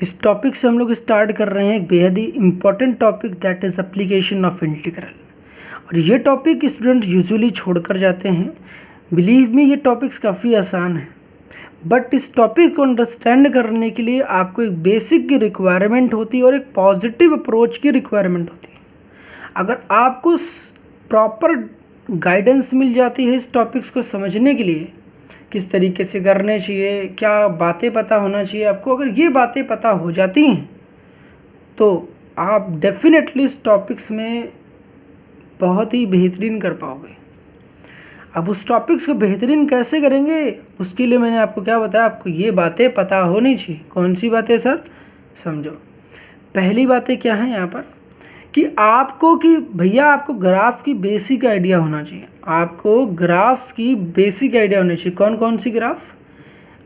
इस टॉपिक से हम लोग स्टार्ट कर रहे हैं एक बेहद ही important topic, that is application of integral. और ये टॉपिक स्टूडेंट यूजुअली छोड़कर जाते हैं। बिलीव मी, ये टॉपिक्स काफ़ी आसान है, बट इस टॉपिक को अंडरस्टैंड करने के लिए आपको एक बेसिक की रिक्वायरमेंट होती है और एक पॉजिटिव अप्रोच की रिक्वायरमेंट होती है। अगर आपको प्रॉपर गाइडेंस मिल जाती है इस टॉपिक्स को समझने के लिए, किस तरीके से करने चाहिए, क्या बातें पता होना चाहिए आपको, अगर ये बातें पता हो जाती हैं तो आप डेफिनेटली इस टॉपिक्स में बहुत ही बेहतरीन कर पाओगे। अब उस टॉपिक्स को बेहतरीन कैसे करेंगे, उसके लिए मैंने आपको क्या बताया, आपको ये बातें पता होनी चाहिए। कौन सी बातें सर? समझो। पहली बातें क्या है यहाँ पर कि भैया आपको ग्राफ की बेसिक आइडिया होना चाहिए। आपको ग्राफ्स की बेसिक आइडिया होनी चाहिए। कौन कौन सी ग्राफ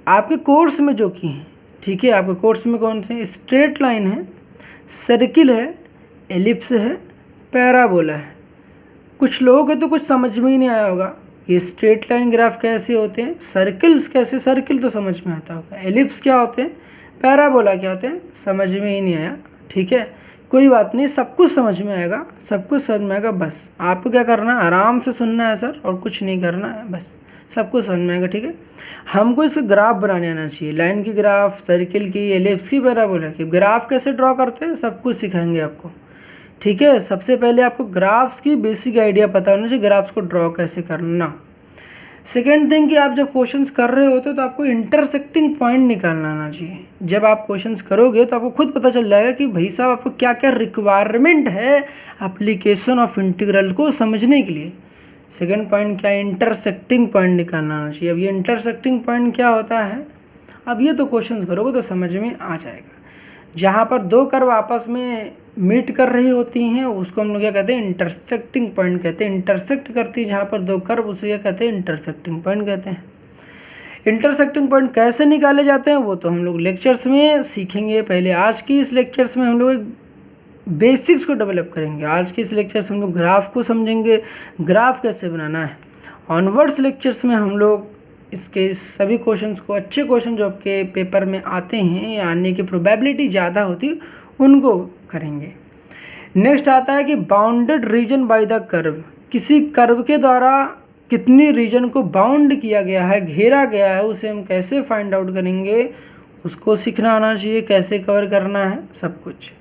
आपके कोर्स में जो की हैं, ठीक है। आपके कोर्स में कौन से? स्ट्रेट लाइन है, सर्किल है, एलिप्स है, पैराबोला है। कुछ लोगों को तो कुछ समझ में ही नहीं आया होगा, ये स्ट्रेट लाइन ग्राफ कैसे होते हैं, सर्किल्स कैसे, सर्किल तो समझ में आता होगा, एलिप्स क्या होते हैं, पैराबोला क्या होते हैं, समझ में ही नहीं आया। ठीक है, कोई बात नहीं, सब कुछ समझ में आएगा, सब कुछ समझ में आएगा। बस आपको क्या करना है, आराम से सुनना है सर, और कुछ नहीं करना है, बस सब कुछ समझ में आएगा। ठीक है, हमको इसके ग्राफ बनाने आना चाहिए, लाइन की ग्राफ, सर्किल की, एलिप्स की, पैराबोला की। ग्राफ कैसे ड्रॉ करते हैं सब कुछ सिखाएंगे आपको। ठीक है, सबसे पहले आपको ग्राफ्स की बेसिक आइडिया पता होना चाहिए, ग्राफ्स को ड्रॉ कैसे करना। सेकेंड थिंग कि आप जब क्वेश्चंस कर रहे होते हो तो आपको इंटरसेक्टिंग पॉइंट निकालना आना चाहिए। जब आप क्वेश्चंस करोगे तो आपको खुद पता चल जाएगा कि भाई साहब आपको क्या क्या रिक्वायरमेंट है एप्लीकेशन ऑफ इंटीग्रल को समझने के लिए। सेकेंड पॉइंट क्या है, इंटरसेक्टिंग पॉइंट निकालना आना चाहिए। अब ये इंटरसेक्टिंग पॉइंट क्या होता है, अब ये तो क्वेश्चंस करोगे तो समझ में आ जाएगा। जहाँ पर दो कर्व आपस में मीट कर रही होती हैं उसको हम लोग क्या कहते हैं, इंटरसेक्टिंग पॉइंट कहते हैं। इंटरसेक्ट करती है जहाँ पर दो कर्व, उसे क्या कहते हैं, इंटरसेक्टिंग पॉइंट कहते हैं। इंटरसेक्टिंग पॉइंट कैसे निकाले जाते हैं वो तो हम लोग लेक्चर्स में सीखेंगे। पहले आज की इस लेक्चर्स में हम लोग बेसिक्स को डेवलप करेंगे। आज के इस लेक्चर्स में हम लोग ग्राफ को समझेंगे, ग्राफ कैसे बनाना है। ऑनवर्ड्स लेक्चर्स में हम लोग इसके सभी क्वेश्चंस को, अच्छे क्वेश्चन जो आपके पेपर में आते हैं, आने की प्रोबेबिलिटी ज़्यादा होती है, उनको करेंगे। नेक्स्ट आता है कि bounded reason by the curve. किसी कर्व के द्वारा कितनी रीजन को बाउंड किया गया है, घेरा गया है, उसे हम कैसे फाइंड आउट करेंगे, उसको सीखना आना चाहिए, कैसे कवर करना है, सब कुछ।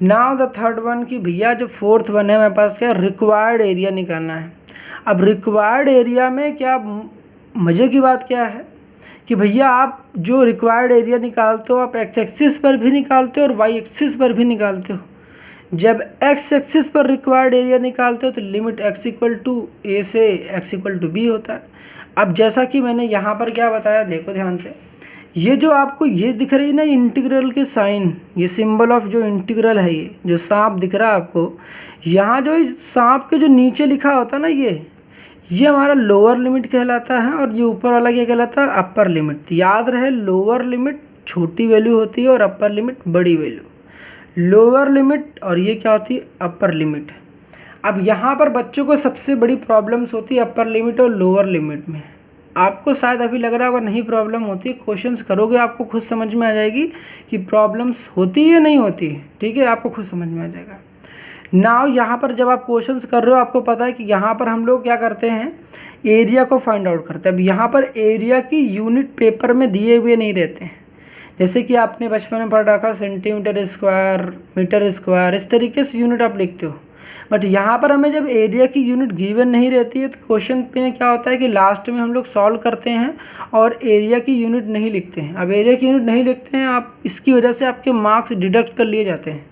नाउ द थर्ड वन कि भैया जो फोर्थ वन है मेरे पास, क्या रिक्वायर्ड एरिया निकालना है। अब रिक्वायर्ड एरिया में क्या मज़े की बात क्या है कि भैया आप जो रिक्वायर्ड एरिया निकालते हो आप एक्स एक्सिस पर भी निकालते हो और वाई एक्सिस पर भी निकालते हो। जब एक्स एक्सिस पर रिक्वायर्ड एरिया निकालते हो तो लिमिट एक्स इक्वल टू ए से एक्स इक्वल टू बी होता है। अब जैसा कि मैंने यहाँ पर क्या बताया, देखो ध्यान से, ये जो आपको ये दिख रही है ना इंटीग्रल के साइन, ये सिंबल ऑफ जो इंटीग्रल है, ये जो सांप दिख रहा है आपको, यहाँ जो सांप के जो नीचे लिखा होता है ना, ये हमारा लोअर लिमिट कहलाता है और ये ऊपर वाला क्या कहलाता है, अपर लिमिट। याद रहे, लोअर लिमिट छोटी वैल्यू होती है और अपर लिमिट बड़ी वैल्यू। लोअर लिमिट और ये क्या होती है, अपर लिमिट। अब यहाँ पर बच्चों को सबसे बड़ी प्रॉब्लम्स होती है अपर लिमिट और लोअर लिमिट में। आपको शायद अभी लग रहा होगा नहीं प्रॉब्लम होती, क्वेश्चंस करोगे आपको खुद समझ में आ जाएगी कि प्रॉब्लम्स होती है नहीं होती है। ठीक है, आपको खुद समझ में आ जाएगा। नाउ यहाँ पर जब आप क्वेश्चंस कर रहे हो आपको पता है कि यहाँ पर हम लोग क्या करते हैं, एरिया को फाइंड आउट करते हैं। अब यहाँ पर एरिया की यूनिट पेपर में दिए हुए नहीं रहते हैं, जैसे कि आपने बचपन में पढ़ रखा सेंटीमीटर स्क्वायर, मीटर स्क्वायर, इस तरीके से यूनिट आप लिखते हो। बट यहाँ पर हमें जब एरिया की यूनिट गिवन नहीं रहती है तो क्वेश्चन पे क्या होता है कि लास्ट में हम लोग सॉल्व करते हैं और एरिया की यूनिट नहीं लिखते हैं। अब एरिया की यूनिट नहीं लिखते हैं आप, इसकी वजह से आपके मार्क्स डिडक्ट कर लिए जाते हैं।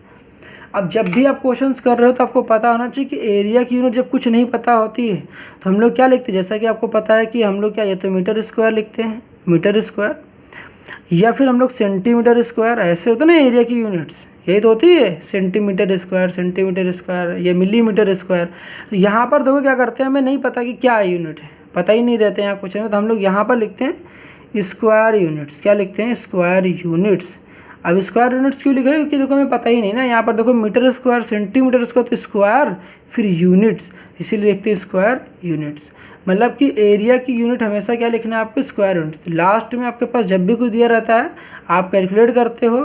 अब जब भी आप क्वेश्चंस कर रहे हो तो आपको पता होना चाहिए कि एरिया की यूनिट जब कुछ नहीं पता होती है तो हम लोग क्या लिखते हैं, जैसा कि आपको पता है कि हम लोग क्या, ये तो मीटर स्क्वायर लिखते हैं, मीटर स्क्वायर, या फिर हम लोग सेंटीमीटर स्क्वायर, ऐसे होते हैं ना एरिया की यूनिट्स, यही तो होती है सेंटीमीटर स्क्वायर, सेंटीमीटर स्क्वायर, या मिलीमीटर स्क्वायर। तो यहाँ पर देखो क्या करते हैं, हमें नहीं पता कि क्या यूनिट है, पता ही नहीं रहते यहाँ कुछ, तो हम लोग यहाँ पर लिखते हैं स्क्वायर यूनिट्स। क्या लिखते हैं, स्क्वायर यूनिट्स। अब स्क्वायर यूनिट्स क्यों लिख रहे हैं, क्योंकि देखो हमें पता ही नहीं ना, यहाँ पर देखो मीटर स्क्वायर, सेंटीमीटर स्क्वायर, तो स्क्वायर फिर यूनिट्स, इसीलिए लिखते हैं स्क्वायर यूनिट्स। मतलब कि एरिया की यूनिट हमेशा क्या लिखना है आपको, स्क्वायर यूनिट। लास्ट में आपके पास जब भी कुछ दिया रहता है आप कैलकुलेट करते हो,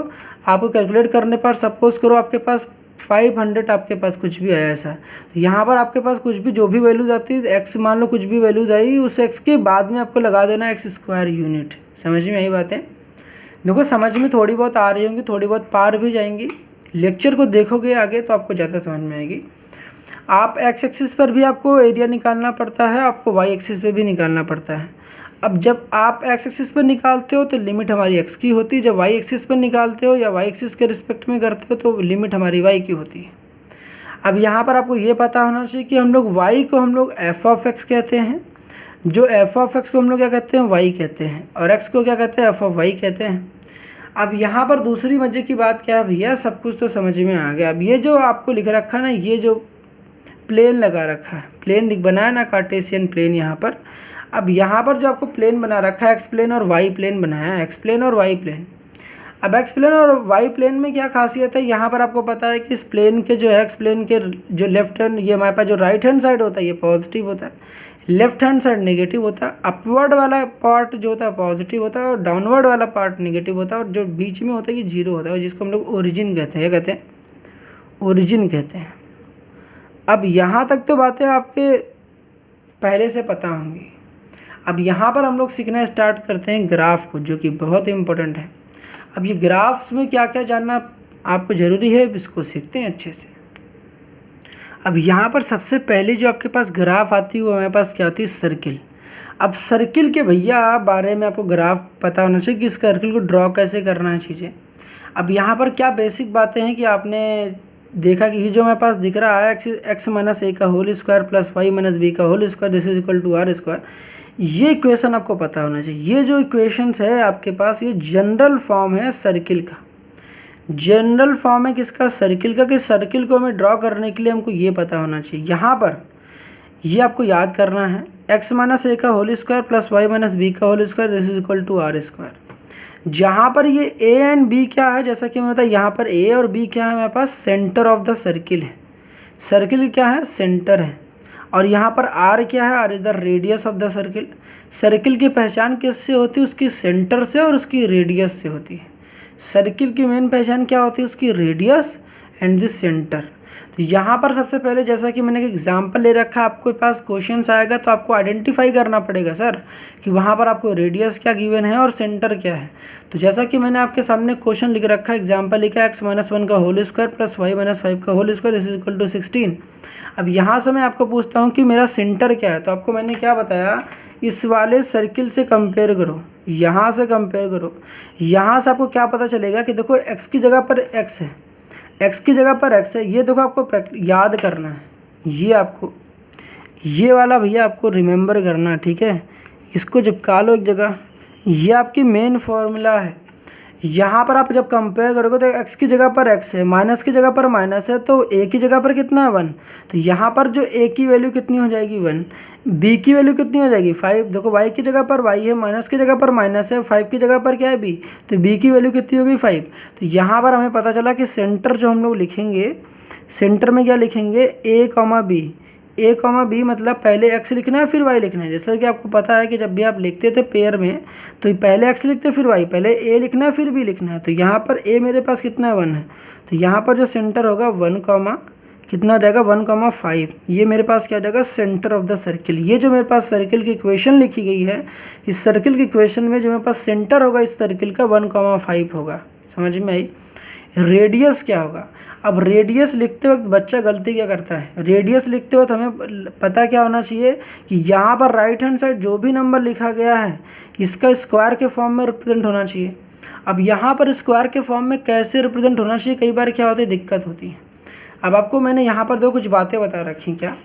आपको कैलकुलेट करने पर सपोज करो आपके पास 500 आपके पास कुछ भी आया ऐसा, तो यहाँ पर आपके पास कुछ भी जो भी वैल्यूज आती है एक्स, मान लो कुछ भी वैल्यूज आई, उस एक्स के बाद में आपको लगा देना एक्स स्क्वायर यूनिट। समझ में आई बातें? देखो समझ में थोड़ी बहुत आ रही होंगी, थोड़ी बहुत पार भी जाएंगी, लेक्चर को देखोगे आगे तो आपको ज़्यादा समझ में आएगी। आप एक्स एक्सिस पर भी आपको एरिया निकालना पड़ता है, आपको वाई एक्सिस पर भी निकालना पड़ता है। अब जब आप एक्स एक्सिस पर निकालते हो तो लिमिट हमारी एक्स की होती है, जब वाई एक्सिस पर निकालते हो या वाई एक्सिस के रिस्पेक्ट में करते हो तो लिमिट हमारी वाई की होती है। अब यहाँ पर आपको ये पता होना चाहिए कि हम लोग वाई को हम लोग एफ ऑफ एक्स कहते हैं, जो एफ ऑफ एक्स को हम लोग क्या कहते हैं, वाई कहते हैं, और एक्स को क्या कहते हैं, एफ ऑफ वाई कहते हैं। अब यहाँ पर दूसरी मजे की बात क्या है भैया, सब कुछ तो समझ में आ गया। अब ये जो आपको लिख रखा है ना, ये जो प्लेन लगा रखा है, प्लेन बनाया ना, कार्टेशियन प्लेन यहाँ पर। अब यहाँ पर जो आपको प्लेन बना रखा है, एक्स प्लेन और वाई प्लेन बनाया है, एक्स प्लेन और वाई प्लेन। अब एक्स प्लेन और वाई प्लेन में क्या खासियत है, यहाँ पर आपको पता है कि इस प्लेन के जो है एक्स प्लेन के जो लेफ्ट हैंड, ये हमारे पास जो राइट हैंड साइड होता है ये पॉजिटिव होता है, लेफ्ट हैंड साइड नेगेटिव होता है, अपवर्ड वाला पार्ट जो होता है पॉजिटिव होता है और डाउनवर्ड वाला पार्ट नेगेटिव होता है, और जो बीच में होता है ये जीरो होता है, जिसको हम लोग ओरिजिन कहते हैं। क्या कहते हैं? ओरिजिन कहते हैं। अब यहाँ तक तो बातें आपके पहले से पता होंगी। अब यहाँ पर हम लोग सीखना स्टार्ट करते हैं ग्राफ को, जो कि बहुत इंपॉर्टेंट है। अब ये ग्राफ्स में क्या क्या जानना आपको ज़रूरी है, इसको सीखते हैं अच्छे से। अब यहाँ पर सबसे पहले जो आपके पास ग्राफ आती है वो हमारे पास क्या होती है, सर्किल। अब सर्किल के भैया बारे में आपको ग्राफ पता होना चाहिए कि इस सर्किल को ड्रॉ कैसे करना है चीज़ें। अब यहाँ पर क्या बेसिक बातें हैं कि आपने देखा कि ये जो हमारे पास दिख रहा है एक्स माइनस ए का whole square plus Y minus b का whole square this is equal to r square, ये इक्वेशन आपको पता होना चाहिए। ये जो इक्वेशंस है आपके पास, ये जनरल फॉर्म है सर्किल का, जनरल फॉर्म है किसका, सर्किल का। कि सर्किल को हमें ड्रॉ करने के लिए हमको ये पता होना चाहिए। यहाँ पर ये आपको याद करना है, एक्स माइनस ए का whole square plus Y minus b का whole square this is equal to r square. जहाँ पर ये ए एंड बी क्या है, जैसा कि मैंने बताया, यहाँ पर ए और बी क्या है हमारे पास, सेंटर ऑफ द सर्किल है। सर्किल क्या है, सेंटर है। और यहाँ पर आर क्या है, R is the radius of the circle. Circle की पहचान किससे होती है, उसकी सेंटर से और उसकी रेडियस से होती है। सर्किल की मेन पहचान क्या होती है, उसकी रेडियस एंड द सेंटर। तो यहाँ पर सबसे पहले जैसा कि मैंने एक एग्जांपल ले रखा है, आपके पास क्वेश्चंस आएगा तो आपको आइडेंटिफाई करना पड़ेगा सर कि वहाँ पर आपको रेडियस क्या गिवन है और सेंटर क्या है। तो जैसा कि मैंने आपके सामने क्वेश्चन लिख रखा है, एग्जाम्पल लिखा है एक्स माइनस 1 का whole square plus Y minus 5 का whole square this is equal to 16। अब यहाँ से मैं आपको पूछता हूँ कि मेरा सेंटर क्या है, तो आपको मैंने क्या बताया, इस वाले सर्किल से कंपेयर करो, यहाँ से कंपेयर करो। यहाँ से आपको क्या पता चलेगा कि देखो एक्स की जगह पर एक्स है, एक्स की जगह पर एक्स है, ये देखो आपको याद करना है, ये आपको ये वाला भैया आपको रिमेंबर करना है, ठीक है। इसको चिपका लो एक जगह, ये आपकी मेन फॉर्मूला है। यहाँ पर आप जब कंपेयर करोगे तो एक्स की जगह पर एक्स है, माइनस की जगह पर माइनस है, तो ए की जगह पर कितना है 1, तो यहाँ पर जो ए की वैल्यू कितनी हो जाएगी 1, बी की वैल्यू कितनी हो जाएगी 5। देखो वाई की जगह पर वाई है, माइनस की जगह पर माइनस है, 5 की जगह पर क्या है बी, तो बी की वैल्यू कितनी होगी 5। तो यहाँ पर हमें पता चला कि सेंटर जो हम लोग लिखेंगे, सेंटर में क्या लिखेंगे, ए कॉमा बी। ए कॉमा बी मतलब पहले एक्स लिखना है फिर वाई लिखना है। जैसा कि आपको पता है कि जब भी आप लिखते थे पेयर में तो पहले एक्स लिखते फिर वाई, पहले ए लिखना है फिर बी लिखना है। तो यहाँ पर ए मेरे पास कितना है 1 है, तो यहाँ पर जो सेंटर होगा 1 कॉमा कितना रहेगा 1,5, ये मेरे पास क्या रहेगा, सेंटर ऑफ द सर्किल। ये जो मेरे पास सर्किल की इक्वेशन लिखी गई है, इस सर्किल की इक्वेशन में जो मेरे पास सेंटर होगा इस सर्किल का 1,5 होगा। समझ में आई। रेडियस क्या होगा, अब रेडियस लिखते वक्त बच्चा गलती क्या करता है, रेडियस लिखते वक्त हमें पता क्या होना चाहिए कि यहाँ पर राइट हैंड साइड जो भी नंबर लिखा गया है इसका स्क्वायर के फॉर्म में रिप्रेजेंट होना चाहिए। अब यहाँ पर स्क्वायर के फॉर्म में कैसे रिप्रेजेंट होना चाहिए, कई बार क्या होती है, दिक्कत होती है। अब आपको मैंने यहाँ पर दो कुछ बातें बता रखी, क्या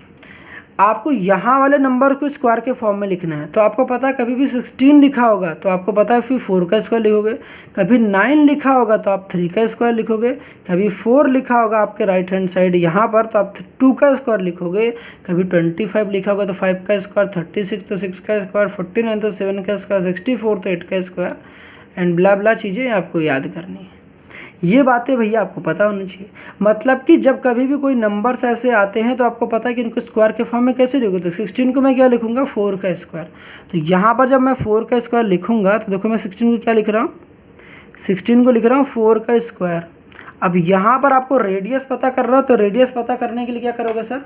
आपको यहाँ वाले नंबर को स्क्वायर के फॉर्म में लिखना है। तो आपको पता है कभी भी 16 लिखा होगा तो आपको पता है फिर 4 का स्क्वायर लिखोगे, कभी 9 लिखा होगा तो आप 3 का स्क्वायर लिखोगे, कभी 4 लिखा होगा आपके राइट हैंड साइड यहाँ पर तो आप 2 का स्क्वायर लिखोगे, कभी 25 लिखा होगा तो 5 का स्क्वायर, 36 तो 6 का स्क्वायर, 49 तो 7 का स्क्वायर, 64 तो 8 का स्क्वायर एंड ब्ला ब्ला चीज़ें आपको याद करनी है। ये बातें भैया आपको पता होनी चाहिए। मतलब कि जब कभी भी कोई नंबर्स ऐसे आते हैं तो आपको पता है कि इनको स्क्वायर के फॉर्म में कैसे लिखोगे। तो 16 को मैं क्या लिखूंगा, 4 का स्क्वायर। तो यहाँ पर जब मैं 4 का स्क्वायर लिखूंगा तो देखो मैं 16 को क्या लिख रहा हूँ, 16 को लिख रहा हूँ 4 का स्क्वायर। अब यहाँ पर आपको रेडियस पता कर रहा हो, तो रेडियस पता करने के लिए क्या करोगे सर,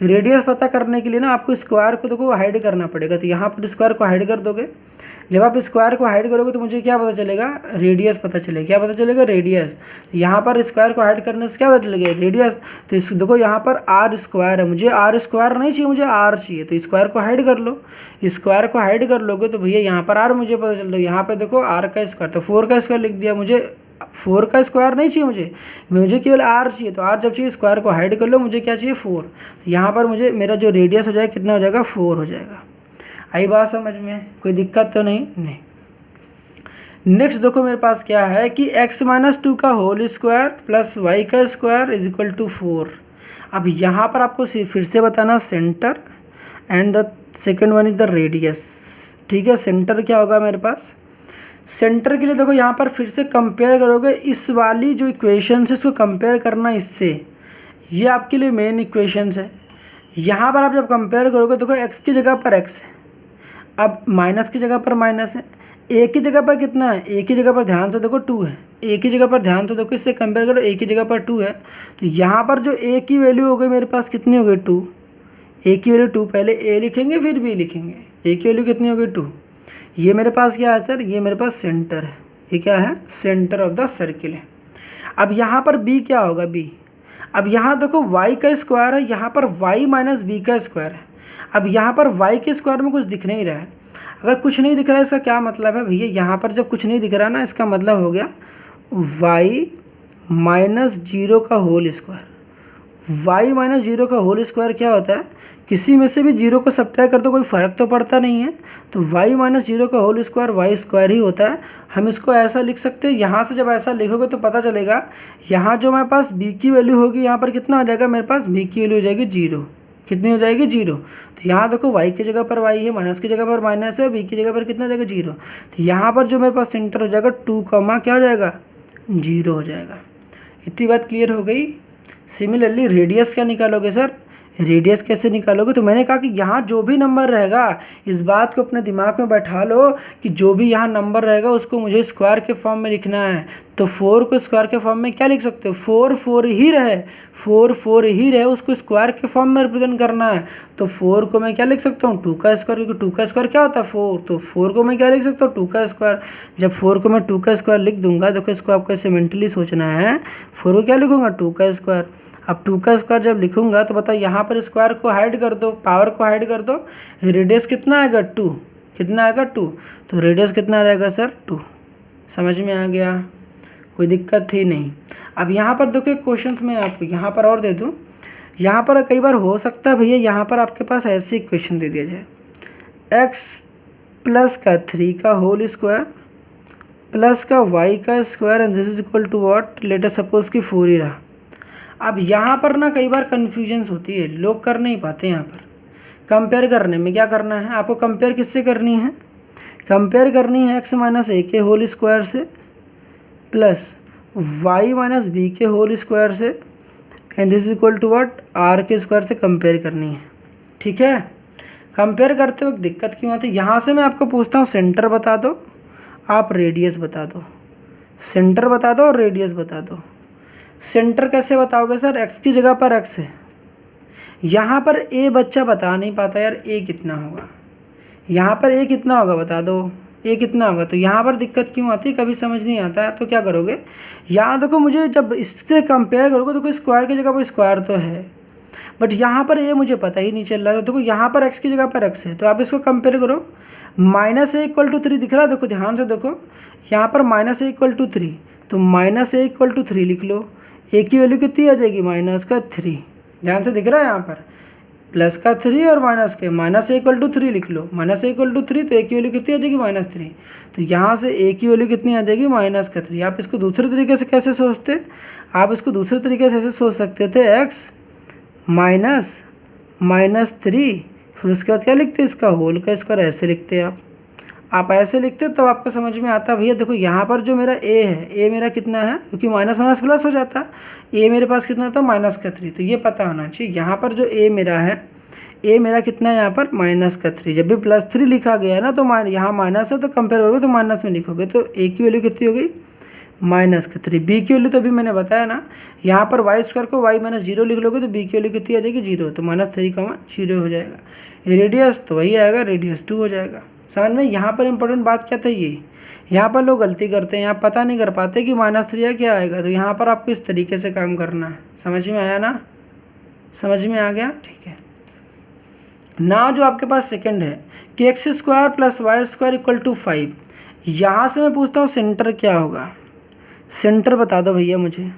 रेडियस पता करने के लिए ना आपको स्क्वायर को देखो हाइड करना पड़ेगा। तो यहाँ पर स्क्वायर को हाइड कर दोगे। जब आप स्क्वायर को हाइड करोगे तो मुझे क्या पता चलेगा, रेडियस पता चलेगा। क्या पता चलेगा, रेडियस। यहाँ पर स्क्वायर को हाइड करने से क्या पता चलेगा, रेडियस। तो इस देखो यहाँ पर आर स्क्वायर है, मुझे आर स्क्वायर नहीं चाहिए, मुझे आर चाहिए। तो स्क्वायर को हाइड कर लो। स्क्वायर को हाइड कर लोगे तो भैया यहाँ पर आर मुझे पता चल रहा है। यहाँ पर देखो आर का स्क्वायर, तो 4 का स्क्वायर लिख दिया। मुझे 4 का स्क्वायर नहीं चाहिए, मुझे केवल आर चाहिए। तो आर जब चाहिए स्क्वायर को हाइड कर लो, मुझे क्या चाहिए 4। तो यहाँ पर मुझे मेरा जो रेडियस हो जाएगा कितना हो जाएगा, 4 हो जाएगा। आई बात समझ में, कोई दिक्कत तो नहीं। नेक्स्ट देखो मेरे पास क्या है कि x - 2 का होल स्क्वायर प्लस y का स्क्वायर इज इक्वल टू 4। अब यहाँ पर आपको फिर से बताना centre and the second one is the radius. ठीक है, सेंटर क्या होगा मेरे पास, सेंटर के लिए देखो यहाँ पर फिर से कंपेयर करोगे इस वाली जो इक्वेशन है इसको कंपेयर करना इससे, ये आपके लिए मेन इक्वेशन है। यहाँ पर आप जब कंपेयर करोगे देखो x की जगह पर x है, अब माइनस की जगह पर माइनस है, ए की जगह पर कितना है, ए की जगह पर ध्यान से देखो 2 है, ए की जगह पर ध्यान से देखो, इससे कंपेयर करो, ए की जगह पर 2 है। तो यहाँ पर जो ए की वैल्यू हो गई मेरे पास कितनी हो गई 2, ए की वैल्यू 2, पहले ए लिखेंगे फिर बी लिखेंगे। ए की वैल्यू कितनी हो गई 2। ये मेरे पास क्या है सर, ये मेरे पास सेंटर है, ये क्या है, सेंटर ऑफ द सर्किल है। अब यहाँ पर बी क्या होगा, बी। अब यहाँ देखो y का स्क्वायर है, यहाँ पर y माइनस बी का स्क्वायर है। अब यहाँ पर y के स्क्वायर में कुछ दिख नहीं रहा है। अगर कुछ नहीं दिख रहा है इसका क्या मतलब है भैया, यहाँ पर जब कुछ नहीं दिख रहा ना इसका मतलब हो गया y माइनस 0 का होल स्क्वायर। y माइनस 0 का होल स्क्वायर क्या होता है, किसी में से भी 0 को सब्ट्रैक्ट कर दो, कोई फ़र्क तो पड़ता नहीं है। तो y माइनस 0 का होल स्क्वायर y स्क्वायर ही होता है। हम इसको ऐसा लिख सकते हैं, यहाँ से जब ऐसा लिखोगे तो पता चलेगा यहाँ जो मेरे पास b की वैल्यू होगी यहाँ पर कितना हो जाएगा, मेरे पास b की वैल्यू हो जाएगी 0। कितनी हो जाएगी, 0। तो यहाँ देखो y की जगह पर y है, माइनस की जगह पर माइनस है, b की जगह पर कितना हो जाएगा 0। तो यहाँ पर जो मेरे पास सेंटर हो जाएगा 2, क्या हो जाएगा 0 हो जाएगा। इतनी बात क्लियर हो गई। सिमिलरली रेडियस क्या निकालोगे सर, रेडियस कैसे निकालोगे, तो मैंने कहा कि यहाँ जो भी नंबर रहेगा इस बात को अपने दिमाग में बैठा लो कि जो भी यहाँ नंबर रहेगा उसको मुझे स्क्वायर के फॉर्म में लिखना है। तो 4 को स्क्वायर के फॉर्म में क्या लिख सकते हो, 4 ही रहे, 4 ही रहे, उसको स्क्वायर के फॉर्म में रिप्रेजेंट करना है। तो 4 को मैं क्या लिख सकता हूँ, 2 का स्क्वायर, क्योंकि 2 का स्क्वायर क्या होता है 4। तो 4 को मैं क्या लिख सकता हूँ, 2 का स्क्वायर। जब 4 को मैं 2 का स्क्वायर लिख दूंगा, देखो इसको आपको ऐसे मेंटली सोचना है, 4 को क्या लिखूंगा, 2 का स्क्वायर। अब 2 का स्क्वायर जब लिखूंगा तो बताओ यहाँ पर स्क्वायर को हाइड कर दो, पावर को हाइड कर दो, रेडियस कितना आएगा 2, कितना आएगा 2। तो रेडियस कितना रहेगा सर 2। समझ में आ गया, कोई दिक्कत थी नहीं। अब यहाँ पर देखो क्वेश्चन में आपको यहाँ पर और दे दूँ, यहाँ पर कई बार हो सकता है भैया यहाँ पर आपके पास ऐसे इक्वेशन दे दिया जाए, x प्लस का 3 का होल स्क्वायर प्लस का y का square and this is equal to what, let us suppose कि 4 ही रहा। अब यहाँ पर ना कई बार कन्फ्यूजन्स होती है, लोग कर नहीं पाते। यहाँ पर कंपेयर करने में क्या करना है आपको, कंपेयर किससे करनी है, कंपेयर करनी है x माइनस a के होल स्क्वायर से प्लस y माइनस b के होल स्क्वायर से and this is equal to what, r के स्क्वायर से कंपेयर करनी है। ठीक है, कंपेयर करते वक्त दिक्कत क्यों आती है, यहाँ से मैं आपको पूछता हूँ सेंटर बता दो, आप रेडियस बता दो, सेंटर बता दो और रेडियस बता दो। सेंटर कैसे बताओगे सर, x की जगह पर x है, यहाँ पर a बच्चा बता नहीं पाता यार a कितना होगा, यहाँ पर a कितना होगा बता दो, a कितना होगा। तो यहाँ पर दिक्कत क्यों आती है, कभी समझ नहीं आता है। तो क्या करोगे, यहाँ देखो मुझे जब इससे कंपेयर करोगे तो कोई स्क्वायर की जगह पर स्क्वायर तो है, बट यहाँ पर a मुझे पता ही नहीं चल रहा। तो देखो यहाँ पर x की जगह पर x है, तो आप इसको कंपेयर करो, माइनस a इक्वल टू 3 दिख रहा है, देखो ध्यान से देखो, यहाँ पर माइनस a इक्वल टू 3, तो माइनस a इक्वल टू 3 लिख लो। ए की वैल्यू कितनी आ जाएगी, माइनस का 3, ध्यान से दिख रहा है यहाँ पर प्लस का 3 और माइनस के, माइनस ए इक्वल टू 3 लिख लो, माइनस ए इक्वल टू 3, तो ए की वैल्यू कितनी आ जाएगी, -3। तो यहाँ से ए की वैल्यू कितनी आ जाएगी, माइनस का 3। आप इसको दूसरे तरीके से कैसे सोचते, आप इसको दूसरे तरीके से ऐसे सोच सकते थे, x माइनस 3, फिर उसके बाद क्या लिखते, इसका होल का स्क्वायर, ऐसे लिखते आप ऐसे लिखते तो आपको समझ में आता। भैया देखो यहाँ पर जो मेरा a है, a मेरा कितना है, क्योंकि माइनस माइनस प्लस हो जाता, a मेरे पास कितना था, माइनस का 3। तो ये पता होना चाहिए, यहाँ पर जो a मेरा है, a मेरा कितना है यहाँ पर, माइनस का 3। जब भी +3 लिखा गया है ना तो यहाँ माइनस है, तो कंपेयर करोगे तो माइनस में लिखोगे, तो a की वैल्यू कितनी हो गई, माइनस का 3। बी की वैल्यू तो अभी मैंने बताया ना, यहाँ पर वाई स्क्वायर को वाई माइनस 0 लिख लोगे तो बी की वैल्यू कितनी आ जाएगी 0, तो -3, 0 हो जाएगा। रेडियस तो वही आएगा, रेडियस 2 हो जाएगा। समझ में? यहाँ पर इंपॉर्टेंट बात क्या था, ये यहाँ पर लोग गलती करते हैं, यहाँ पता नहीं कर पाते कि -3 क्या आएगा, तो यहाँ पर आपको इस तरीके से काम करना है। समझ में आया ना? समझ में आ गया? ठीक है ना। जो आपके पास सेकंड है कि x² + y² = 5, यहाँ से मैं पूछता हूँ सेंटर क्या होगा। सेंटर बता दो भैया मुझे,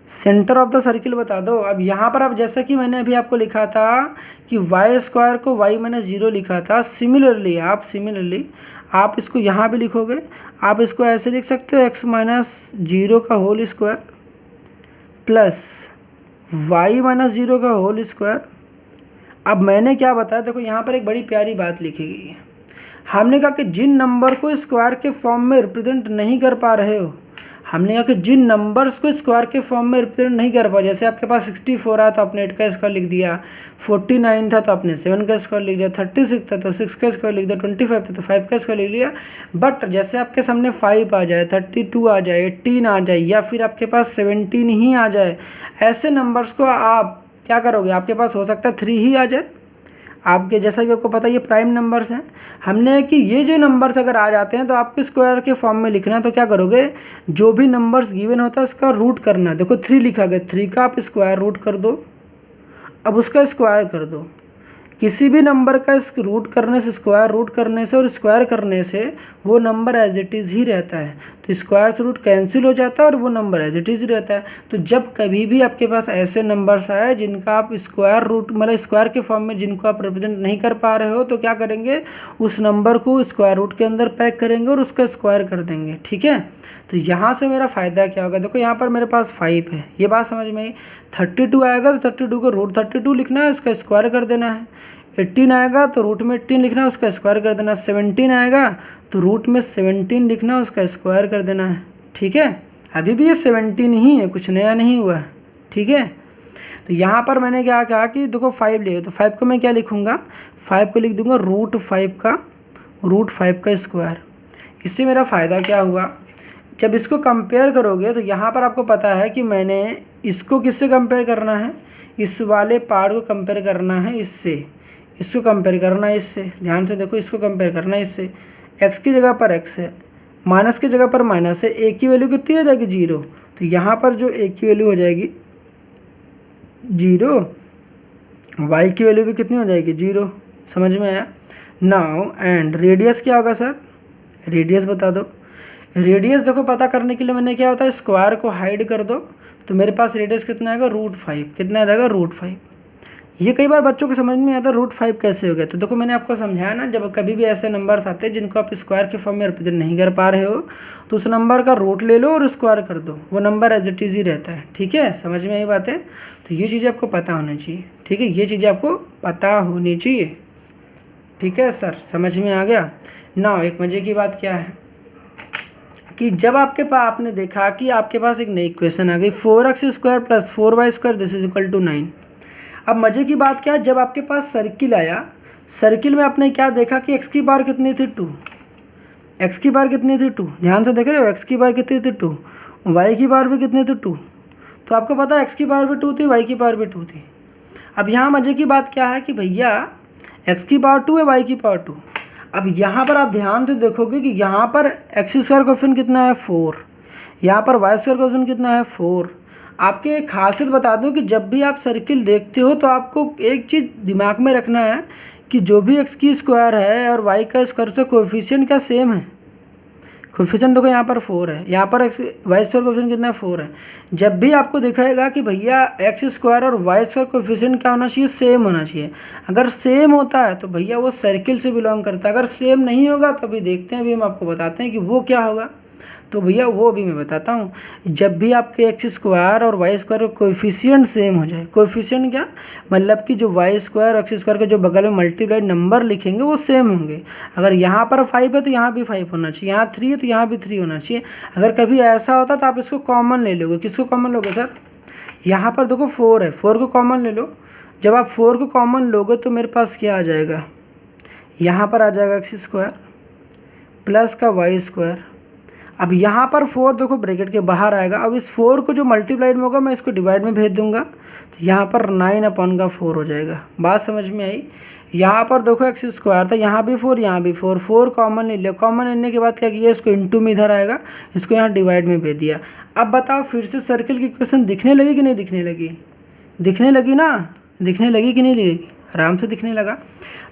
सेंटर ऑफ द सर्किल बता दो। अब यहाँ पर अब जैसा कि मैंने अभी आपको लिखा था कि y² को y - 0 लिखा था, सिमिलरली आप इसको यहाँ भी लिखोगे। आप इसको ऐसे लिख सकते हो x - 0 का होल स्क्वायर प्लस y - 0 का होल स्क्वायर। अब मैंने क्या बताया, देखो यहाँ पर एक बड़ी प्यारी बात लिखी गई है। हमने कहा कि जिन नंबर को स्क्वायर के फॉर्म में रिप्रेजेंट नहीं कर पा रहे हो, हमने कहा कि जिन नंबर्स को स्क्वायर के फॉर्म में रिप्रेजेंट नहीं कर पा, जैसे आपके पास 64 आया तो आपने 8 का स्क्वायर लिख दिया, 49 था तो आपने 7 का स्क्वायर लिख दिया, 36 था तो 6 का स्क्वायर लिख दिया, 25 था तो 5 का स्क्वायर लिख लिया। बट जैसे आपके सामने 5 आ जाए, 32 आ जाए, 18 आ जाए, या फिर आपके पास 17 ही आ जाए, ऐसे नंबर्स को आप क्या करोगे, आपके पास हो सकता है 3 ही आ जाए। आपके जैसा कि आपको पता है ये प्राइम नंबर्स हैं। हमने कि ये जो नंबर्स अगर आ जाते हैं तो आपको स्क्वायर के फॉर्म में लिखना है, तो क्या करोगे, जो भी नंबर्स गिवन होता है उसका रूट करना है। देखो 3 लिखा गया, 3 का आप स्क्वायर रूट कर दो, अब उसका स्क्वायर कर दो। किसी भी नंबर का रूट करने से, स्क्वायर रूट करने से और स्क्वायर करने से वो नंबर एज इट इज़ ही रहता है, तो स्क्वायर से रूट कैंसिल हो जाता है और वो नंबर एज इट इज़ रहता है। तो जब कभी भी आपके पास ऐसे नंबर्स आए जिनका आप स्क्वायर रूट मतलब स्क्वायर के फॉर्म में जिनको आप रिप्रेजेंट नहीं कर पा रहे हो, तो क्या करेंगे, उस नंबर को स्क्वायर रूट के अंदर पैक करेंगे और उसका स्क्वायर कर देंगे। ठीक है, तो यहाँ से मेरा फ़ायदा क्या होगा, देखो यहाँ पर मेरे पास 5 है, ये बात समझ में आई। 32 आएगा तो 32 को रूट 32 लिखना है, उसका स्क्वायर कर देना है। 18 आएगा तो रूट में 18 लिखना है, उसका स्क्वायर कर देना। 17 आएगा तो रूट में 17 लिखना है, उसका स्क्वायर कर देना है। ठीक है, अभी भी ये 17 ही है, कुछ नया नहीं हुआ है। ठीक है, तो यहाँ पर मैंने क्या कहा कि देखो 5 ले, तो 5 को मैं क्या लिखूँगा, 5 को लिख दूँगा रूट 5 का स्क्वायर। इससे मेरा फ़ायदा क्या हुआ, जब इसको कंपेयर करोगे तो यहाँ पर आपको पता है कि मैंने इसको किससे कंपेयर करना है, इस वाले पार्ट को कंपेयर करना है इससे, इसको कंपेयर करना है इससे। ध्यान से देखो, इसको कंपेयर करना है इससे। x की जगह पर x है, माइनस की जगह पर माइनस है, a की वैल्यू कितनी हो जाएगी 0, तो यहाँ पर जो a की वैल्यू हो जाएगी 0, y की वैल्यू भी कितनी हो जाएगी 0। समझ में आया? नाउ एंड रेडियस क्या होगा सर, रेडियस बता दो। रेडियस देखो पता करने के लिए मैंने क्या होता है, स्क्वायर को हाइड कर दो, तो मेरे पास रेडियस कितना आएगा √5, कितना आ जाएगा √5। ये कई बार बच्चों को समझ में आता है √5 कैसे हो गया, तो देखो मैंने आपको समझाया ना, जब कभी भी ऐसे नंबर्स आते हैं जिनको आप स्क्वायर के फॉर्म में रिप्रेजेंट नहीं कर पा रहे हो, तो उस नंबर का रूट ले लो और स्क्वायर कर दो, वो नंबर एज इट इज़ ही रहता है। ठीक है, समझ में आई बात है? तो ये चीज़ें आपको पता होनी चाहिए। ठीक है, ये चीज़ें आपको पता होनी चाहिए। ठीक है सर, समझ में आ गया ना? एक मज़े की बात क्या है कि जब आपके पास आपने देखा कि आपके पास एक नई इक्वेशन आ गई 4x² + 4y² = 9। अब मज़े की बात क्या है, जब आपके पास सर्किल आया, सर्किल में आपने क्या देखा कि x की बार कितनी थी 2, x की बार कितनी थी 2, ध्यान से देख रहे हो, x की बार कितनी थी 2, y की बार भी कितनी थी 2, तो आपको पता है x की बार भी 2 थी, y की बार भी 2 थी। अब यहाँ मज़े की बात क्या है कि भैया x की पावर 2 है, y की पावर 2। अब यहाँ पर आप ध्यान से देखोगे कि यहाँ पर x² कोएफिशिएंट कितना है 4, यहाँ पर y² कोएफिशिएंट कितना है 4। आपके एक खासियत बता दूं कि जब भी आप सर्किल देखते हो तो आपको एक चीज़ दिमाग में रखना है कि जो भी x की स्क्वायर है और y का स्क्वायर से कोएफिशिएंट क्या सेम है। कोएफिशिएंट देखो यहाँ पर 4 है, यहाँ पर y² कोएफिशिएंट कितना है 4 है। जब भी आपको दिखाएगा कि भैया x² और y² कोएफिशिएंट क्या होना चाहिए, सेम होना चाहिए। अगर सेम होता है तो भैया वो सर्किल से बिलोंग करता है, अगर सेम नहीं होगा तो अभी देखते हैं, अभी हम आपको बताते हैं कि वो क्या होगा। तो भैया वो भी मैं बताता हूँ, जब भी आपके x² और y² कोएफिशिएंट सेम हो जाए, कोएफिशिएंट क्या मतलब कि जो y² और x² के जो बगल में मल्टीप्लाइड नंबर लिखेंगे वो सेम होंगे। अगर यहाँ पर 5 है तो यहाँ भी 5 होना चाहिए, यहाँ 3 है तो यहाँ भी 3 होना चाहिए। अगर कभी ऐसा होता तो आप इसको कॉमन ले लोगे, किसको कॉमन लोगे सर, यहाँ पर देखो 4 है, 4 को कॉमन ले लो। जब आप 4 को कॉमन लोगे तो मेरे पास क्या आ जाएगा, यहाँ पर आ जाएगा x² प्लस का y²। अब यहाँ पर 4 देखो ब्रैकेट के बाहर आएगा। अब इस 4 को जो मल्टीप्लाइड में होगा मैं इसको डिवाइड में भेज दूंगा, तो यहाँ पर 9/4 हो जाएगा। बात समझ में आई। यहाँ पर देखो एक्स स्क्वायर था, यहाँ भी 4 यहाँ भी 4, 4 कॉमन ले लिया। कॉमन लेने के बाद क्या किया, इसको इंटू में इधर आएगा, इसको यहाँ डिवाइड में भेज दिया। अब बताओ फिर से सर्किल की इक्वेशन दिखने लगी कि नहीं दिखने लगी? दिखने लगी ना, दिखने लगी कि नहीं लगी? आराम से दिखने लगा।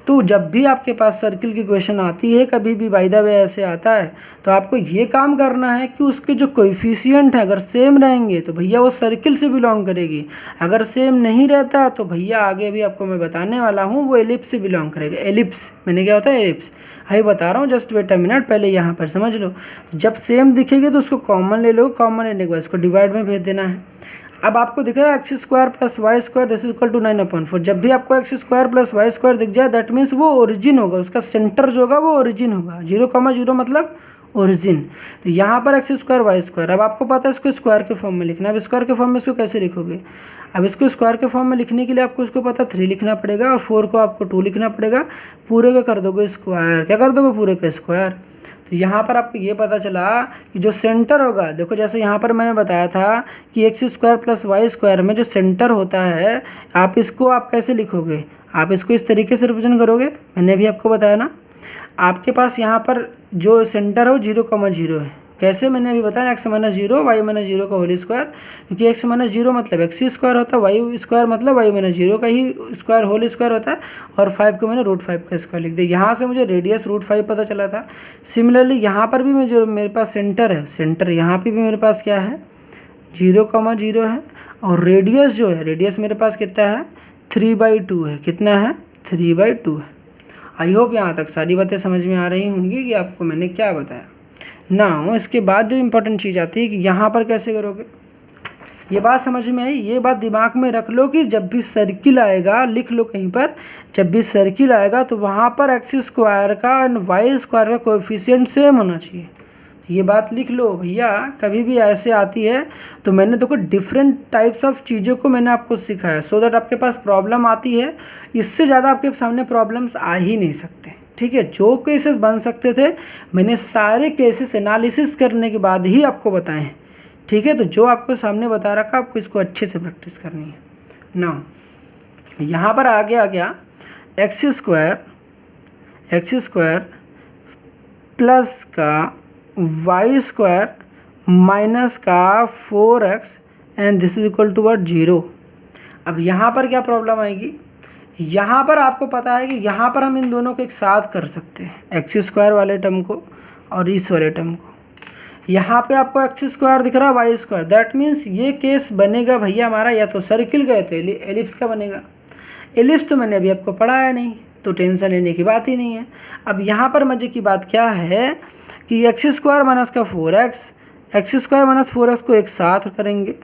तो जब भी आपके पास सर्किल की क्वेश्चन आती है, कभी भी बाय द वे ऐसे आता है, तो आपको ये काम करना है कि उसके जो कोएफिशिएंट है अगर सेम रहेंगे तो भैया वो सर्किल से बिलोंग करेगी। अगर सेम नहीं रहता तो भैया आगे भी आपको मैं बताने वाला हूँ वो एलिप्स से बिलोंग करेगा। एलिप्स मैंने क्या होता है, एलिप्स हाई बता रहा हूँ, जस्ट वेट अ मिनट, पहले यहाँ पर समझ लो। जब सेम दिखेगी तो उसको कॉमन ले लो, कॉमन लेने के बाद इसको डिवाइड में भेज देना है। अब आपको दिख रहा है x square plus Y square this is equal to 9/4। जब भी आपको X square plus Y square दिख जाए दैट मीन्स वो ओरिजिन होगा, उसका सेंटर जो होगा वो ओरिजिन होगा। 0,0 मतलब ओरिजिन। तो यहाँ पर एक्स स्क्वायर वाई स्क्वायर, अब आपको पता है इसको स्क्वायर के फॉर्म में लिखना है। अब स्क्वायर के फॉर्म में इसको कैसे लिखोगे? अब इसको स्क्वायर के फॉर्म में लिखने के लिए आपको इसको पता 3 लिखना पड़ेगा और 4 को आपको 2 लिखना पड़ेगा। पूरे का कर दोगे स्क्वायर, क्या कर दोगे, पूरे का स्क्वायर। तो यहाँ पर आपको ये पता चला कि जो सेंटर होगा, देखो जैसे यहाँ पर मैंने बताया था कि X square plus Y square में जो सेंटर होता है, आप इसको आप कैसे लिखोगे, आप इसको इस तरीके से रिप्रेजेंट करोगे। मैंने भी आपको बताया ना, आपके पास यहाँ पर जो सेंटर है वो 0,0 है। कैसे, मैंने अभी बताया, एक्स माइनस 0 वाई माइनस 0 का होल स्क्वायर, क्योंकि एक्स माइनस 0 मतलब एक्स स्क्वायर होता है, वाई स्क्वायर मतलब वाई माइनस 0 का ही स्क्वायर होल स्क्वायर होता है, और 5 को मैंने √5 का स्क्वायर लिख दिया। यहाँ से मुझे रेडियस √5 पता चला था। सिमिलरली यहाँ पर भी जो मेरे पास सेंटर है, सेंटर यहाँ पर भी मेरे पास क्या है, 0,0 है, और रेडियस जो है, रेडियस मेरे पास कितना है, 3/2 है। कितना है, 3/2 है। आई होप यहाँ तक सारी बातें समझ में आ रही होंगी कि आपको मैंने क्या बताया ना। इसके बाद जो इम्पोर्टेंट चीज़ आती है कि यहाँ पर कैसे करोगे, ये बात समझ में आई। ये बात दिमाग में रख लो कि जब भी सर्किल आएगा, लिख लो कहीं पर, जब भी सर्किल आएगा तो वहाँ पर एक्स स्क्वायर का एंड वाई स्क्वायर का कोएफिशिएंट सेम होना चाहिए। ये बात लिख लो भैया, कभी भी ऐसे आती है तो मैंने देखो डिफरेंट टाइप्स ऑफ चीज़ों को मैंने आपको सिखाया सो दैट आपके पास प्रॉब्लम आती है, इससे ज़्यादा आपके सामने प्रॉब्लम्स आ ही नहीं सकते। ठीक है, जो केसेस बन सकते थे मैंने सारे केसेस एनालिसिस करने के बाद ही आपको बताएं। ठीक है, तो जो आपको सामने बता रखा आपको इसको अच्छे से प्रैक्टिस करनी है ना। यहाँ पर आ गया एक्स स्क्वायर प्लस का वाई स्क्वायर माइनस का 4x and this is equal to 0। अब यहाँ पर क्या प्रॉब्लम आएगी, यहाँ पर आपको पता है कि यहाँ पर हम इन दोनों को एक साथ कर सकते हैं, एक्स स्क्वायर वाले टर्म को और इस वाले टर्म को। यहाँ पे आपको एक्स स्क्वायर दिख रहा है, वाई स्क्वायर, दैट मीन्स ये केस बनेगा भैया हमारा या तो सर्किल का या तो एलिप्स का बनेगा। एलिप्स तो मैंने अभी आपको पढ़ाया नहीं, तो टेंशन लेने की बात ही नहीं है। अब यहाँ पर मजे की बात क्या है कि एक्स स्क्वायर माइनस का 4x, X square minus 4x को एक साथ करेंगे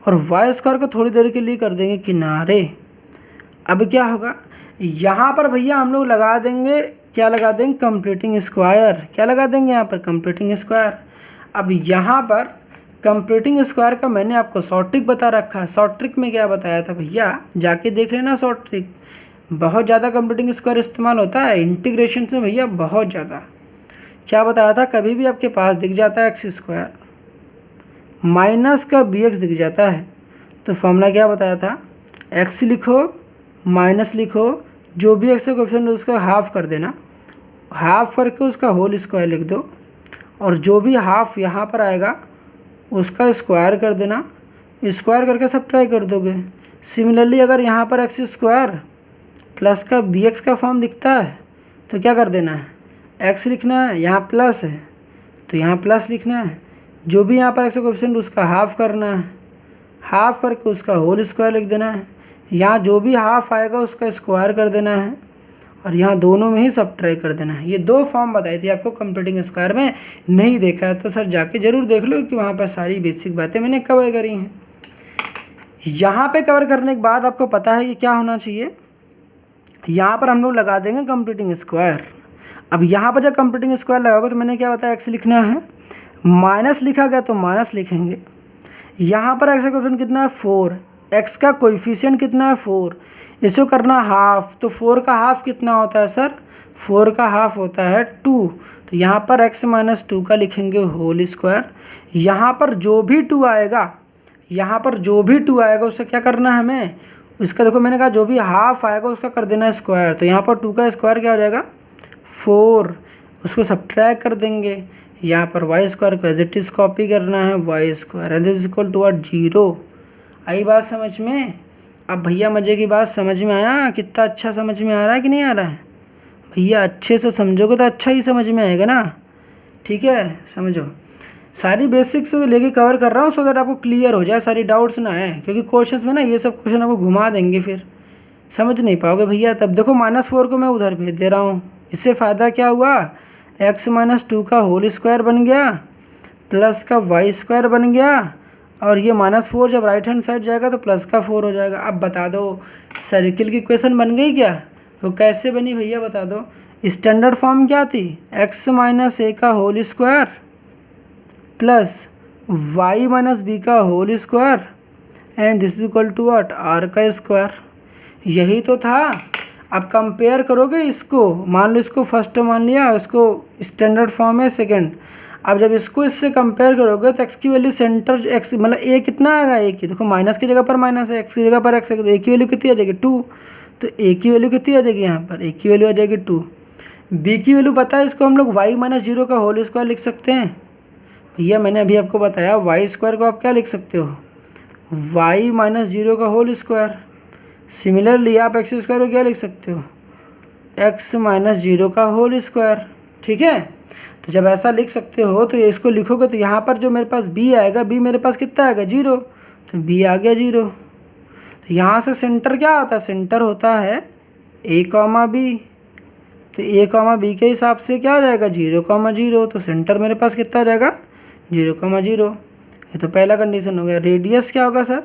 और वाई स्क्वायर को थोड़ी देर के लिए कर देंगे किनारे। अब क्या होगा, यहाँ पर भैया हम लोग लगा देंगे, क्या लगा देंगे, कंप्लीटिंग स्क्वायर। क्या लगा देंगे यहाँ पर, कंप्लीटिंग स्क्वायर। अब यहाँ पर कंप्लीटिंग स्क्वायर का मैंने आपको शॉर्ट ट्रिक बता रखा है। शॉर्ट ट्रिक में क्या बताया था भैया, जाके देख लेना शॉर्ट ट्रिक। बहुत ज़्यादा कंप्लीटिंग स्क्वायर इस्तेमाल होता है इंटीग्रेशन से भैया, बहुत ज़्यादा। क्या बताया था, कभी भी आपके पास दिख जाता है एक्स स्क्वायर माइनस का bx दिख जाता है तो फॉर्मूला क्या बताया था, x लिखो माइनस लिखो, जो भी एक्स का कोएफिशिएंट उसका हाफ कर देना, हाफ करके उसका होल स्क्वायर लिख दो, और जो भी हाफ यहाँ पर आएगा उसका स्क्वायर कर देना, स्क्वायर करके सब ट्राई कर दोगे। सिमिलरली अगर यहाँ पर एक्स स्क्वायर प्लस का bx का फॉर्म दिखता है तो क्या कर देना है, x लिखना है, यहाँ प्लस है तो यहाँ प्लस लिखना है, जो भी यहाँ पर एक्स का कोएफिशिएंट उसका हाफ करना है, हाफ करके उसका होल स्क्वायर लिख देना है, यहाँ जो भी हाफ आएगा उसका स्क्वायर कर देना है, और यहाँ दोनों में ही सब ट्राई कर देना है। ये 2 फॉर्म बताई थी आपको कंप्लीटिंग स्क्वायर में, नहीं देखा है तो सर जाके ज़रूर देख लो कि वहाँ पर सारी बेसिक बातें मैंने कवर करी हैं। यहाँ पे कवर करने के बाद आपको पता है कि क्या होना चाहिए, यहाँ पर हम लोग लगा देंगे कंप्लीटिंग स्क्वायर। अब यहाँ पर जब कंप्लीटिंग स्क्वायर लगाओगे तो मैंने क्या बताया, एक्स लिखना है, माइनस लिखा गया तो माइनस लिखेंगे। यहाँ पर एक्स का कोएफिशिएंट कितना है 4, एक्स का कोएफिशिएंट कितना है 4, इसको करना हाफ, तो 4 का हाफ कितना होता है सर 4 का हाफ होता है 2, तो यहाँ पर x माइनस 2 का लिखेंगे होल स्क्वायर। यहाँ पर जो भी 2 आएगा, यहाँ पर जो भी 2 आएगा उससे क्या करना है हमें, उसका देखो मैंने कहा जो भी हाफ आएगा उसका कर देना है स्क्वायर। तो यहाँ पर 2 का स्क्वायर क्या हो जाएगा 4, उसको सब्ट्रैक्ट कर देंगे। यहाँ पर वाई स्क्वायर को एज इट इज कॉपी करना है, Y square and this is equal to 0। आई बात समझ में? अब भैया मज़े की बात समझ में आया? कितना अच्छा समझ में आ रहा है कि नहीं आ रहा है? भैया अच्छे से समझोगे तो अच्छा ही समझ में आएगा ना। ठीक है, समझो सारी बेसिक्स लेके कवर कर रहा हूँ सो दैट आपको क्लियर हो जाए, सारी डाउट्स ना आए, क्योंकि क्वेश्चंस में ना ये सब क्वेश्चन आपको घुमा देंगे, फिर समझ नहीं पाओगे भैया। तब देखो -4 को मैं उधर भेज दे रहा हूँ, इससे फ़ायदा क्या हुआ, x माइनस 2 का होल स्क्वायर बन गया प्लस का वाई स्क्वायर बन गया, और ये -4 जब राइट हैंड साइड जाएगा तो प्लस का 4 हो जाएगा। अब बता दो सर्किल की इक्वेशन बन गई क्या? तो कैसे बनी भैया बता दो? स्टैंडर्ड फॉर्म क्या थी, x माइनस a का whole square plus y minus b का whole square and this is equal to what, r का स्क्वायर। यही तो था। अब कंपेयर करोगे इसको, मान लो इसको फर्स्ट मान लिया, इसको स्टैंडर्ड फॉर्म है सेकंड। अब जब इसको इससे कंपेयर करोगे तो x की वैल्यू सेंटर x मतलब a कितना आएगा, a की देखो माइनस की जगह पर माइनस है, x की जगह पर x है, तो a की वैल्यू कितनी आ जाएगी 2, तो a की वैल्यू कितनी आ जाएगी, यहाँ पर a की वैल्यू आ जाएगी 2। b की वैल्यू पता है, इसको हम लोग y माइनस 0 का होल स्क्वायर लिख सकते हैं। भैया मैंने अभी आपको बताया वाई स्क्वायर को आप क्या लिख सकते हो, y माइनस 0 का होल स्क्वायर। सिमिलरली आप एक्स स्क्वायर को क्या लिख सकते हो, x माइनस 0 का होल स्क्वायर। ठीक है, तो जब ऐसा लिख सकते हो तो ये इसको लिखोगे तो यहाँ पर जो मेरे पास b आएगा, b मेरे पास कितना आएगा 0, तो b आ गया 0। तो यहाँ से सेंटर क्या होता है, सेंटर होता है a कॉमा b, तो a कॉमा b के हिसाब से क्या आ जाएगा 0 कॉमा 0, तो सेंटर मेरे पास कितना आ जाएगा 0 कॉमा 0। ये तो पहला कंडीशन हो गया। रेडियस क्या होगा सर,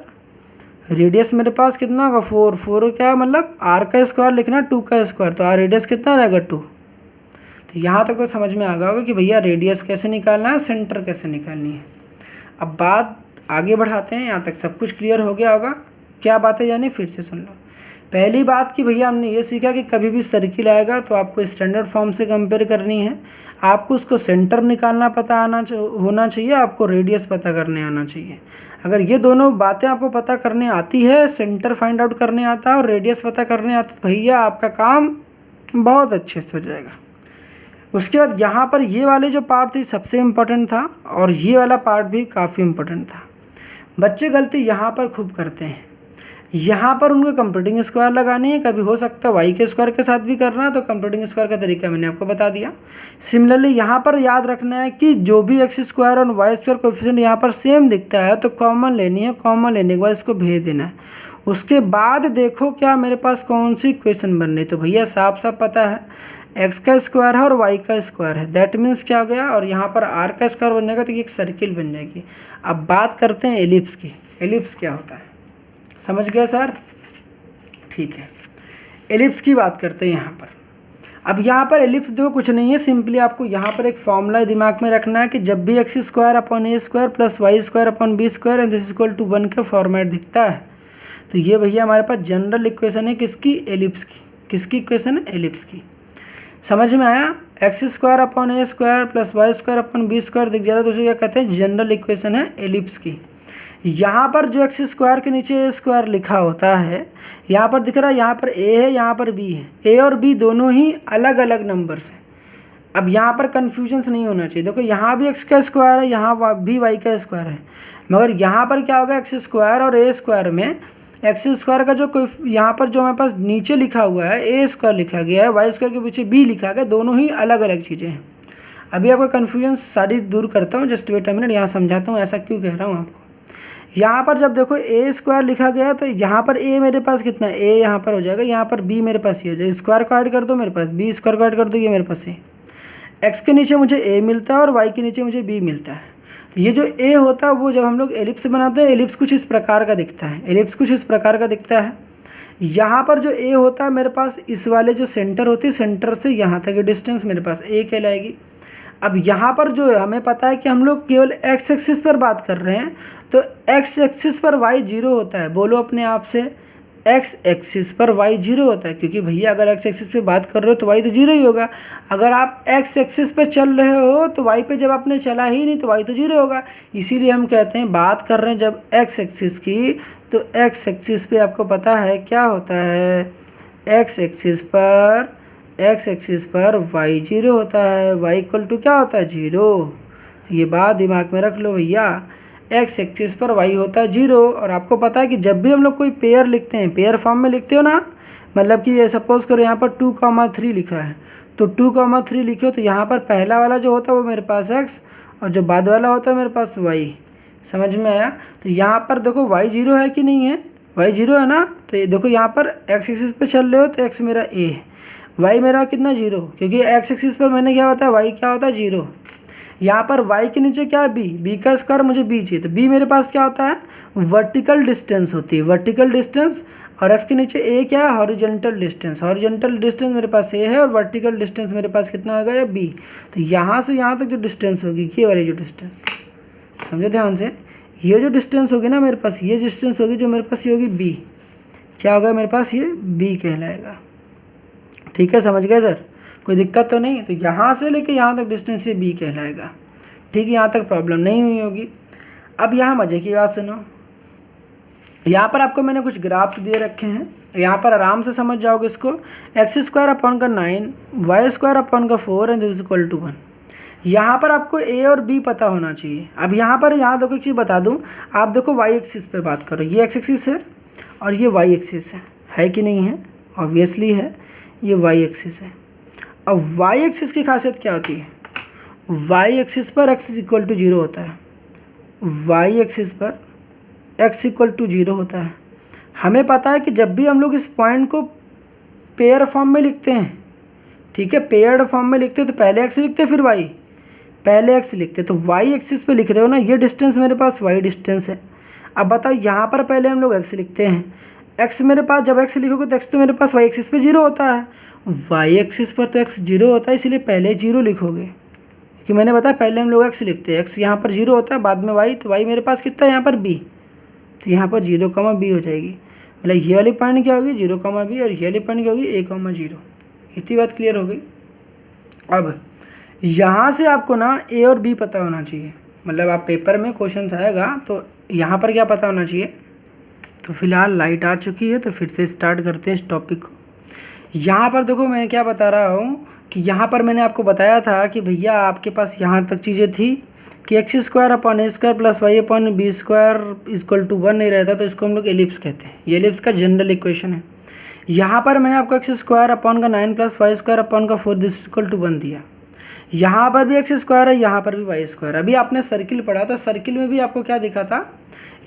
रेडियस मेरे पास कितना होगा 4, 4 क्या मतलब r का स्क्वायर लिखना 2 का स्क्वायर, तो r रेडियस कितना रहेगा 2। तो यहाँ तक तो समझ में आ गया होगा कि भैया रेडियस कैसे निकालना है, सेंटर कैसे निकालनी है। अब बात आगे बढ़ाते हैं, यहाँ तक सब कुछ क्लियर हो गया होगा। क्या बातें जानी फिर से सुन लो। पहली बात कि भैया हमने ये सीखा कि कभी भी सर्किल आएगा तो आपको स्टैंडर्ड फॉर्म से कंपेयर करनी है, आपको उसको सेंटर निकालना पता होना चाहिए, आपको रेडियस पता करने आना चाहिए। अगर ये दोनों बातें आपको पता करने आती है, सेंटर फाइंड आउट करने आता है और रेडियस पता करने आता है, तो भैया आपका काम बहुत अच्छे से हो जाएगा। उसके बाद यहाँ पर ये वाले जो पार्ट थी सबसे इम्पोर्टेंट था, और ये वाला पार्ट भी काफ़ी इम्पोर्टेंट था। बच्चे गलती यहाँ पर खूब करते हैं, यहाँ पर उनको कंप्यूटिंग स्क्वायर लगानी है, कभी हो सकता है वाई के स्क्वायर के साथ भी करना है, तो कंप्यूटिंग स्क्वायर का तरीका मैंने आपको बता दिया। सिमिलरली यहाँ पर याद रखना है कि जो भी एक्स स्क्वायर और वाई स्क्वायर कोएफिशिएंट यहाँ पर सेम दिखता है तो कॉमन लेनी है, कॉमन लेने के बाद इसको भेज देना है। उसके बाद देखो क्या मेरे पास कौन सी इक्वेशन बन रही, तो भैया साफ साफ पता है एक्स का स्क्वायर है और वाई का स्क्वायर है, दैट मीन्स क्या हो गया, और यहाँ पर आर का स्क्वायर बन जाएगा तो ये एक सर्किल बन जाएगी। अब बात करते हैं एलिप्स की। एलिप्स क्या होता है, समझ गया सर? ठीक है, एलिप्स की बात करते हैं यहाँ पर। अब यहाँ पर एलिप्स दो कुछ नहीं है, सिंपली आपको यहाँ पर एक फॉर्मूला दिमाग में रखना है कि जब भी X square upon A square plus Y square upon B square and this equal to 1 का फॉर्मेट दिखता है, तो ये भैया हमारे पास जनरल इक्वेशन है किसकी, एलिप्स की। किसकी इक्वेशन है, एलिप्स की। समझ में आया? एक्स स्क्वायर अपॉन ए square plus Y square upon B square दिख जाता है तो उसे क्या कहते हैं, जनरल इक्वेशन है एलिप्स की। यहाँ पर जो एक्स स्क्वायर के नीचे ए स्क्वायर लिखा होता है, यहाँ पर दिख रहा है, यहाँ पर ए है, यहाँ पर बी है। ए और बी दोनों ही अलग अलग नंबर्स हैं। अब यहाँ पर कन्फ्यूजन्स नहीं होना चाहिए। देखो यहाँ भी एक्स का स्क्वायर है, यहाँ भी वाई का स्क्वायर है, मगर यहाँ पर क्या होगा, एक्स स्क्वायर और ए स्क्वायर में एक्स स्क्वायर का जो कोई यहाँ पर जो हमारे पास नीचे लिखा हुआ है ए स्क्वायर लिखा गया है, वाई स्क्वायर के पीछे बी लिखा गया, दोनों ही अलग अलग चीज़ें हैं। अभी आपका कन्फ्यूजन सारी दूर करता हूँ, जस्ट वेट अ मिनट, यहाँ समझाता हूँ ऐसा क्यों कह रहा हूँ आपको। यहाँ पर जब देखो ए स्क्वायर लिखा गया तो यहाँ पर ए मेरे पास कितना है, ए यहाँ पर हो जाएगा, यहाँ पर बी मेरे पास ये हो जाएगा, स्क्वायर को ऐड कर दो मेरे पास, बी स्क्वायर को ऐड कर दो, ये मेरे पास है। एक्स के नीचे मुझे ए मिलता है और वाई के नीचे मुझे बी मिलता है। ये जो ए होता है वो जब हम लोग एलिप्स बनाते हैं, एलिप्स कुछ इस प्रकार का दिखता है, एलिप्स कुछ इस प्रकार का दिखता है। यहाँ पर जो ए होता है मेरे पास, इस वाले जो सेंटर होती है, सेंटर से यहाँ तक की डिस्टेंस मेरे पास ए कहलाएगी। अब यहाँ पर जो है हमें पता है कि हम लोग केवल एक्स एक्सिस पर बात कर रहे हैं, तो एक्स एक्सिस पर वाई 0 होता है। बोलो अपने आप से, एक्स एक्सिस पर वाई जीरो होता है, क्योंकि भैया अगर एक्स एक्सिस पे बात कर रहे हो तो वाई तो जीरो ही होगा। अगर आप एक्स एक्सिस पे चल रहे हो तो वाई पे जब आपने चला ही नहीं तो वाई तो जीरो होगा। इसीलिए हम कहते हैं बात कर रहे हैं जब एक्स एक्सिस की, तो एक्स एक्सिस पे आपको पता है क्या होता है, एक्स एक्सिस पर वाई जीरो होता है, वाई इक्वल टू क्या होता है, जीरो। तो ये बात दिमाग में रख लो भैया, एक्स एक्सिस पर वाई होता है जीरो। और आपको पता है कि जब भी हम लोग कोई पेयर लिखते हैं, पेयर फॉर्म में लिखते हो ना, मतलब कि ये सपोज करो यहाँ पर 2,3 लिखा है, तो 2,3 लिखे हो तो यहाँ पर पहला वाला जो होता है वो मेरे पास एक्स, और जो बाद वाला होता है मेरे पास वाई। समझ में आया? तो यहाँ पर देखो वाई जीरो है कि नहीं है, वाई जीरो है ना। तो ये देखो यहाँ पर एक्स एक्सिस पर चल रहे हो तो एक्स मेरा ए है, वाई मेरा कितना जीरो, क्योंकि एक्स एक्सिस पर मैंने क्या होता है, वाई क्या होता है, जीरो। यहाँ पर y के नीचे क्या है, b का स्क्वायर मुझे b चाहिए, तो b मेरे पास क्या होता है, वर्टिकल डिस्टेंस होती है, वर्टिकल डिस्टेंस। और x के नीचे a क्या है, हॉरिजॉन्टल डिस्टेंस। हॉरिजॉन्टल डिस्टेंस मेरे पास a है और वर्टिकल डिस्टेंस मेरे पास कितना होगा, या b। तो यहाँ से यहाँ तक जो डिस्टेंस होगी, ये वाली जो डिस्टेंस, समझो ध्यान से, ये जो डिस्टेंस होगी ना मेरे पास, ये डिस्टेंस होगी जो मेरे पास ये होगी b, क्या होगा मेरे पास, ये b कहलाएगा। ठीक है, समझ गए सर? कोई दिक्कत तो नहीं? तो यहाँ से लेके यहाँ तक डिस्टेंस ये b कहलाएगा। ठीक है, यहाँ तक प्रॉब्लम नहीं हुई होगी। अब यहाँ मज़े की बात सुनो, यहाँ पर आपको मैंने कुछ ग्राफ्स दे रखे हैं, यहाँ पर आराम से समझ जाओगे इसको। एक्स स्क्वायर अपॉन का 9, वाई स्क्वायर अपॉन का 4 एंड दिस इक्वल टू 1। यहाँ पर आपको ए और बी पता होना चाहिए। अब यहाँ पर यहाँ देखो एक चीज़ बता दूँ, आप देखो वाई एक्सिस पे बात करो, ये एक्स एक्सिस है और ये वाई एक्सिस है कि नहीं है? ऑब्वियसली है, ये वाई एक्सिस है। अब वाई एक्सिस की खासियत क्या होती है, वाई एक्सिस पर एक्स इक्वल टू जीरो होता है, वाई एक्सिस पर एक्स इक्वल टू जीरो होता है। हमें पता है कि जब भी हम लोग इस पॉइंट को पेयर फॉर्म में लिखते हैं, ठीक है, पेयर्ड फॉर्म में लिखते हैं तो पहले एक्स लिखते हैं फिर वाई, पहले एक्स लिखते हैं। तो वाई एक्सिस पे लिख रहे हो ना, ये डिस्टेंस मेरे पास वाई डिस्टेंस है। अब बताओ यहाँ पर पहले हम लोग एक्स लिखते हैं, एक्स मेरे पास जब एक्स लिखोगे तो एक्स तो मेरे पास वाई एक्सिस पे जीरो होता है, वाई एक्सिस पर तो एक्स जीरो होता है, इसलिए पहले जीरो लिखोगे, क्योंकि मैंने बताया पहले हम लोग एक्स लिखते हैं, एक्स यहाँ पर जीरो होता है, बाद में वाई, तो वाई मेरे पास कितना है यहाँ पर बी, तो यहाँ पर 0,b हो जाएगी। मतलब ये वाली पॉइंट क्या होगी, 0,b, और ये वाली पॉइंट क्या होगी, a,0। इतनी बात क्लियर हो गई। अब यहाँ से आपको ना ए और बी पता होना चाहिए, मतलब आप पेपर में क्वेश्चन आएगा तो यहाँ पर क्या पता होना चाहिए। तो फिलहाल लाइट आ चुकी है, तो फिर से स्टार्ट करते हैं इस टॉपिक को। यहाँ पर देखो मैं क्या बता रहा हूँ कि यहाँ पर मैंने आपको बताया था कि भैया आपके पास यहाँ तक चीज़ें थी कि X square upon A square plus Y upon B square equal to 1 नहीं रहता, तो इसको हम लोग एलिप्स कहते हैं। ये एलिप्स का जनरल इक्वेशन है। यहाँ पर मैंने आपको एक्स स्क्वायर अपॉन का 9 प्लस वाई स्क्वायर अपॉन का 4 दिस इक्वल टू 1 दिया। यहाँ पर भी एक्स स्क्वायर है, यहाँ पर भी वाई स्क्वायर। अभी आपने सर्किल पढ़ा था, सर्किल में भी आपको क्या दिखा था,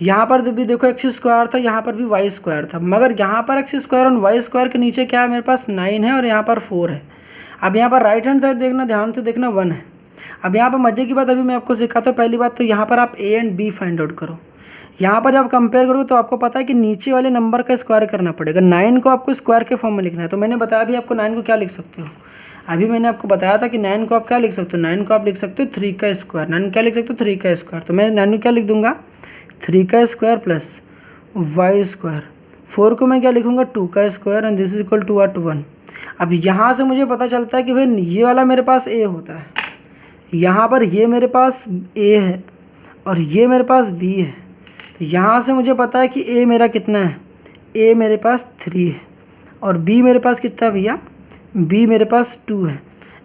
यहाँ पर भी देखो एक्स स्क्वायर था, यहाँ पर भी वाई स्क्वायर था, मगर यहाँ पर एक्स स्क्वायर और वाई स्क्वायर के नीचे क्या है, मेरे पास 9 है और यहाँ पर 4 है। अब यहाँ पर राइट हैंड साइड देखना, ध्यान से देखना, 1 है। अब यहाँ पर मजे की बात अभी मैं आपको सिखाता हूँ। पहली बात तो यहाँ पर आप A and B find out करो। यहाँ पर जब कंपेयर करोगे तो आपको पता है कि नीचे वाले नंबर का स्क्वायर करना पड़ेगा। 9 को आपको स्क्वायर के फॉर्म में लिखना है। तो मैंने बताया अभी आपको 9 को क्या लिख सकते हो, अभी मैंने आपको बताया था कि 9 को आप क्या लिख सकते हो, 9 को आप लिख सकते हो 3 का स्क्वायर। 9 क्या लिख सकते हो, 3 का स्क्वायर। तो मैं 9 को क्या लिख दूंगा, 3 का स्क्वायर प्लस वाई स्क्वायर। 4 को मैं क्या लिखूंगा, 2 का square and this is equal to what, 1। अब यहाँ से मुझे पता चलता है कि भाई ये वाला मेरे पास ए होता है, यहाँ पर ये मेरे पास ए है और ये मेरे पास बी है। तो यहाँ से मुझे पता है कि ए मेरा कितना है, ए मेरे पास 3 है और बी मेरे पास कितना है भैया, बी मेरे पास 2 है।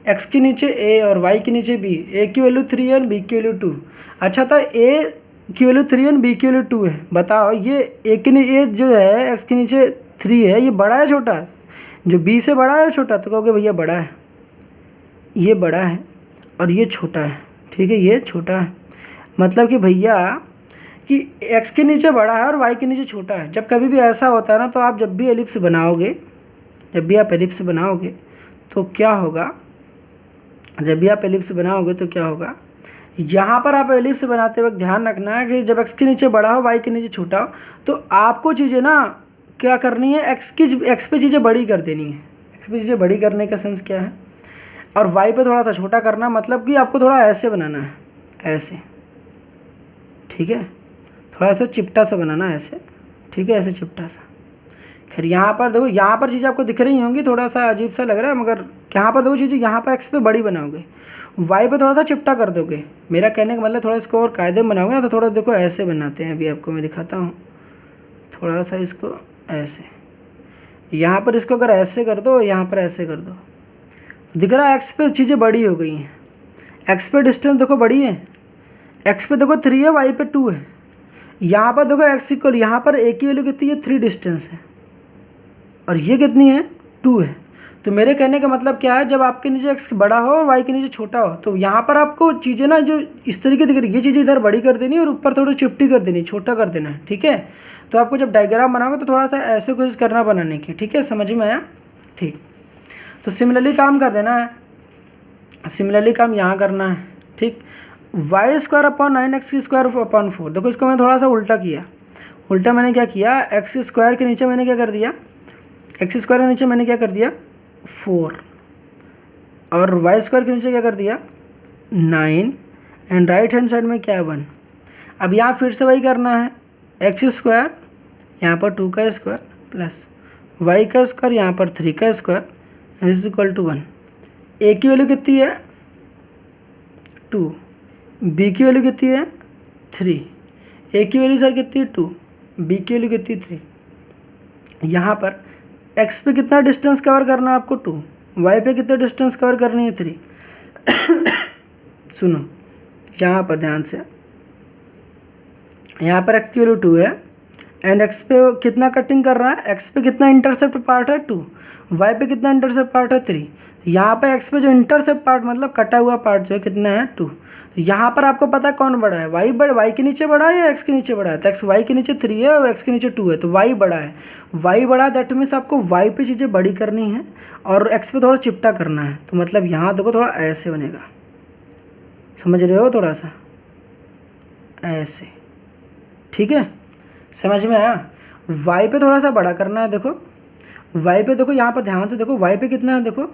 एक्स के नीचे ए और वाई के नीचे बी, ए की वैल्यू 3 है और बी की वैल्यू 2। अच्छा, था ए की वैल्यू 3 है, बी की वैल्यू 2 है। बताओ ये ए के नीचे जो है, एक्स के नीचे 3 है, ये बड़ा है छोटा है, जो बी से बड़ा है छोटा, तो कहोगे भैया बड़ा है, ये बड़ा है और ये छोटा है। ठीक है, ये छोटा है, मतलब कि भैया कि एक्स के नीचे बड़ा है और वाई के नीचे छोटा है। जब कभी भी ऐसा होता है ना, तो आप जब भी एलिप्स बनाओगे, जब भी आप एलिप्स बनाओगे तो क्या होगा, जब भी आप एलिप्स बनाओगे तो क्या होगा, यहाँ पर आप एलिप्स बनाते वक्त ध्यान रखना है कि जब एक्स के नीचे बड़ा हो, वाई के नीचे छोटा हो, तो आपको चीज़ें ना क्या करनी है, एक्स पे चीज़ें बड़ी कर देनी है। एक्स पे चीज़ें बड़ी करने का सेंस क्या है, और वाई पे थोड़ा सा छोटा करना, मतलब कि आपको थोड़ा ऐसे बनाना है, ऐसे, ठीक है, थोड़ा सा चिपटा सा बनाना है ऐसे, ठीक है, ऐसे चिपटा सा। खैर यहाँ पर देखो, यहाँ पर चीज़ें आपको दिख रही होंगी, थोड़ा सा अजीब सा लग रहा है, मगर यहाँ पर देखो चीज़ें, यहाँ पर एक्स पे बड़ी बनाओगे, वाई पे थोड़ा सा चिपटा कर दोगे। मेरा कहने का मतलब थोड़ा इसको और कायदे में बनाओगे ना, तो थोड़ा देखो ऐसे बनाते हैं, अभी आपको मैं दिखाता हूँ। थोड़ा सा इसको ऐसे, यहाँ पर इसको अगर ऐसे कर दो, यहाँ पर ऐसे कर दो, दिख रहा है एक्स पे चीज़ें बड़ी हो गई हैं। एक्स पे डिस्टेंस देखो बड़ी है, एक्स पे देखो 3 है, वाई पे 2 है। यहाँ पर देखो एक्स इक्वल, यहाँ पर ए की वैल्यू कितनी है, 3 डिस्टेंस है, और ये कितनी है, 2 है। तो मेरे कहने का मतलब क्या है, जब आपके नीचे एक्स बड़ा हो और वाई के नीचे छोटा हो, तो यहाँ पर आपको चीज़ें ना जो इस तरीके दिख रही है, ये चीज़ें इधर बड़ी कर देनी और ऊपर थोड़ी चिपटी कर देनी, छोटा कर देना है, ठीक है। तो आपको जब डायग्राम बनाओगे तो थोड़ा सा ऐसे कोशिश करना बनाने की, ठीक है, समझ में आया, ठीक। तो सिमिलरली काम कर देना है, सिमिलरली काम यहाँ करना है, ठीक। Y square upon 9x square upon 4, देखो इसको मैंने थोड़ा सा उल्टा किया। उल्टा मैंने क्या किया, एक्स स्क्वायर के नीचे मैंने क्या कर दिया, एक्स स्क्वायर के नीचे मैंने क्या कर दिया 4, और वाई स्क्वायर के नीचे क्या कर दिया 9, एंड राइट हैंड साइड में क्या है 1। अब यहाँ फिर से वही करना है, एक्स स्क्वायर यहाँ पर 2 का स्क्वायर प्लस वाई का स्क्वायर यहाँ पर 3 का square and is equal to 1। A की वैल्यू कितनी है 2, बी की वैल्यू कितनी है 3, ए की वैल्यू सर कितनी है 2, बी की वैल्यू कितनी 3। यहाँ पर एक्स पे कितना डिस्टेंस कवर करना है आपको 2, वाई पे कितना डिस्टेंस कवर करनी है 3। सुनो यहाँ पर ध्यान से, यहाँ पर एक्स की वैल्यू 2 है, एंड एक्स पे कितना कटिंग कर रहा है, एक्स पे कितना इंटरसेप्ट पार्ट है 2, वाई पे कितना इंटरसेप्ट पार्ट है 3। यहाँ पे एक्स पे जो इंटरसेप्ट पार्ट मतलब कटा हुआ पार्ट जो है कितना है 2। तो यहाँ पर आपको पता है कौन बड़ा है, वाई बड़ा, वाई के नीचे बड़ा है या एक्स के नीचे बड़ा है, तो एक्स वाई के नीचे 3 है और एक्स के नीचे 2 है, तो वाई बड़ा है। वाई बड़ा है दैट मीन्स आपको वाई पे चीज़ें बड़ी करनी है और एक्स पे थोड़ा चिपटा करना है। तो मतलब यहाँ देखो थोड़ा ऐसे बनेगा, समझ रहे हो, थोड़ा सा ऐसे, ठीक है, समझ में आया। वाई पे थोड़ा सा बड़ा करना है, देखो वाई पे देखो, यहाँ पर ध्यान से देखो वाई पे कितना है, देखो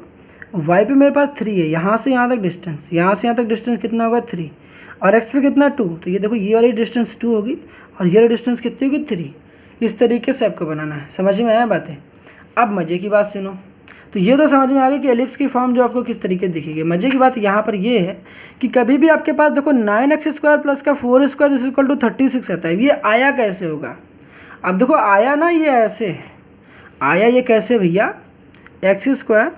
वाई पे मेरे पास 3 है, यहाँ से यहाँ तक डिस्टेंस, यहाँ से यहाँ तक डिस्टेंस कितना होगा 3, और एक्स पे कितना 2, तो ये देखो ये वाली डिस्टेंस 2 होगी और ये वाली डिस्टेंस कितनी होगी 3। इस तरीके से आपको बनाना है, समझ में आया बातें। अब मज़े की बात सुनो, तो ये तो समझ में आ गई कि एलिप्स की फॉर्म जो आपको किस तरीके दिखेगी। मज़े की बात यहाँ पर ये है कि कभी भी आपके पास देखो 9x स्क्वायर प्लस का 4 स्क्वायर इज इक्वल टू 36 आता है, ये आया कैसे होगा। अब देखो आया ना, ये ऐसे आया, ये कैसे भैया, एक्स स्क्वायर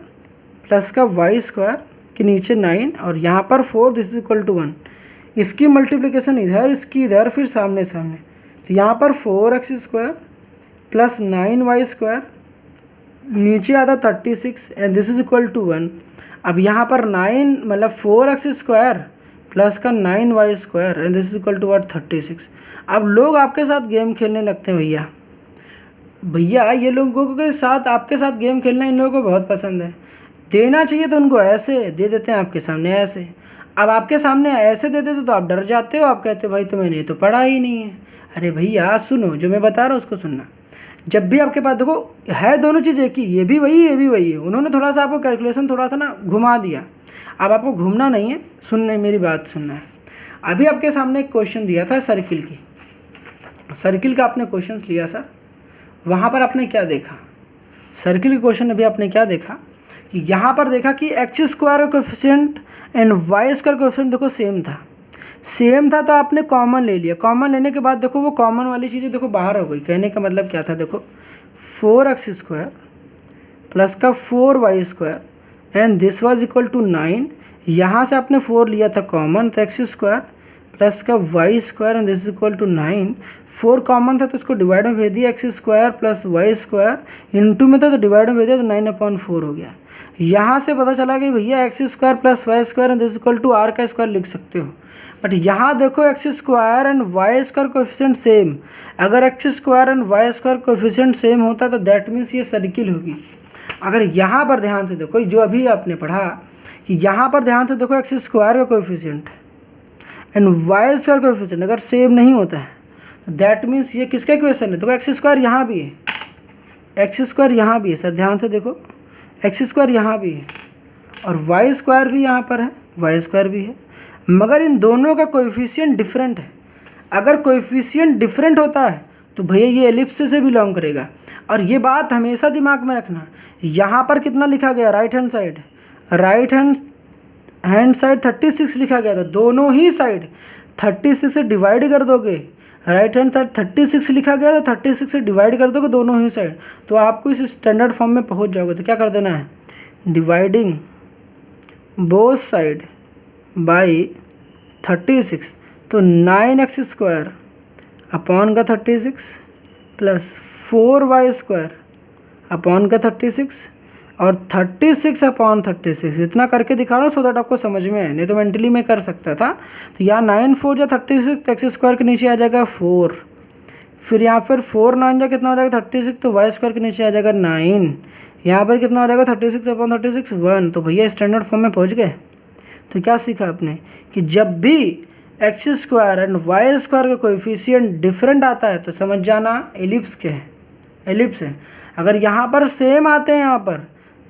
प्लस का वाई स्क्वायर के नीचे 9 और यहाँ पर 4 दिस इज इक्वल टू 1, इसकी मल्टीप्लिकेशन इधर, इसकी इधर, फिर सामने सामने, तो यहाँ पर 4x square plus 9y square नीचे आता 36 and this is equal to 1। अब यहाँ पर 9 मतलब 4x स्क्वायर प्लस का 9y square and this is equal to 36। अब लोग आपके साथ गेम खेलने लगते हैं भैया, भैया ये लोगों के साथ आपके साथ गेम खेलना इन लोगों को बहुत पसंद है। देना चाहिए तो उनको ऐसे दे देते हैं, आपके सामने ऐसे। अब आपके सामने ऐसे दे देते तो आप डर जाते हो, आप कहते हो भाई तो मैंने ये तो पढ़ा ही नहीं है। अरे भैया सुनो, जो मैं बता रहा हूँ उसको सुनना। जब भी आपके पास देखो है दोनों चीज़ एक ही, ये भी वही ये भी वही है, उन्होंने थोड़ा सा आपको कैलकुलेशन थोड़ा सा ना घुमा दिया। अब आपको घूमना नहीं है, सुनने मेरी बात सुनना है। अभी आपके सामने एक क्वेश्चन दिया था सर्किल की, सर्किल का आपने क्वेश्चन लिया सर, वहाँ पर आपने क्या देखा, सर्किल के क्वेश्चन अभी आपने क्या देखा कि यहाँ पर देखा कि एक्स स्क्वायर का coefficient and Y square coefficient देखो सेम था, तो आपने कॉमन ले लिया। कॉमन लेने के बाद देखो वो कॉमन वाली चीज़ें देखो बाहर हो गई। कहने का मतलब क्या था, देखो 4x स्क्वायर प्लस का 4y square and this was equal to 9, यहाँ से आपने 4 लिया था कॉमन, तो एक्स स्क्वायर प्लस का Y square and this is equal to 9। 4 common था तो उसको डिवाइड में भेज दिया, X square plus Y square into में था तो डिवाइड में भेज दिया, तो 9/4 हो गया। यहाँ से पता चला कि भैया x square plus Y square and this equal to r का स्क्वायर लिख सकते हो। बट यहाँ देखो x square and Y square coefficient same, अगर x square and Y square coefficient same होता तो दैट मीन्स ये सर्किल होगी। अगर यहाँ पर ध्यान से देखो, जो अभी आपने पढ़ा कि यहाँ पर ध्यान से देखो एक्स स्क्वायर का coefficient and Y square coefficient अगर सेम नहीं होता है तो दैट मीन्स ये किसका इक्वेशन है। देखो एक्स स्क्वायर यहाँ भी है, एक्स स्क्वायर यहाँ भी है सर, ध्यान से देखो एक्स स्क्वायर यहाँ भी है और वाई स्क्वायर भी यहाँ पर है, वाई स्क्वायर भी है, मगर इन दोनों का कोएफिशिएंट डिफरेंट है। अगर कोएफिशिएंट डिफरेंट होता है तो भैया ये एलिप्स से बिलोंग करेगा। और ये बात हमेशा दिमाग में रखना, यहाँ पर कितना लिखा गया, राइट हैंड साइड 36 लिखा गया था, दोनों ही साइड 36 से डिवाइड कर दोगे, राइट हैंड साइड 36 लिखा गया था, 36 से डिवाइड कर दोगे दोनों ही साइड, तो आपको इस स्टैंडर्ड फॉर्म में पहुंच जाओगे। तो क्या कर देना है, डिवाइडिंग बोथ साइड बाई 36, तो 9x² अपॉन का 36 प्लस 4y² अपॉन का 36 और 36 अपॉन 36, इतना करके दिखा रहा हूँ सो दैट आपको समझ में आए, नहीं तो मेंटली मैं कर सकता था। तो यहाँ 9 4 या 36, x² के नीचे आ जाएगा 4, फिर यहाँ पर 4 9 जा कितना हो जाएगा 36, तो y² के नीचे आ जाएगा 9, यहाँ पर कितना हो जाएगा 36 अपॉन 36 1। तो भैया स्टैंडर्ड फॉर्म में पहुँच गए। तो क्या सीखा आपने कि जब भी x² एंड y² का कोएफिशिएंट डिफरेंट आता है तो समझ जाना एलिप्स के है, एलिप्स है। अगर यहाँ पर सेम आते हैं, यहाँ पर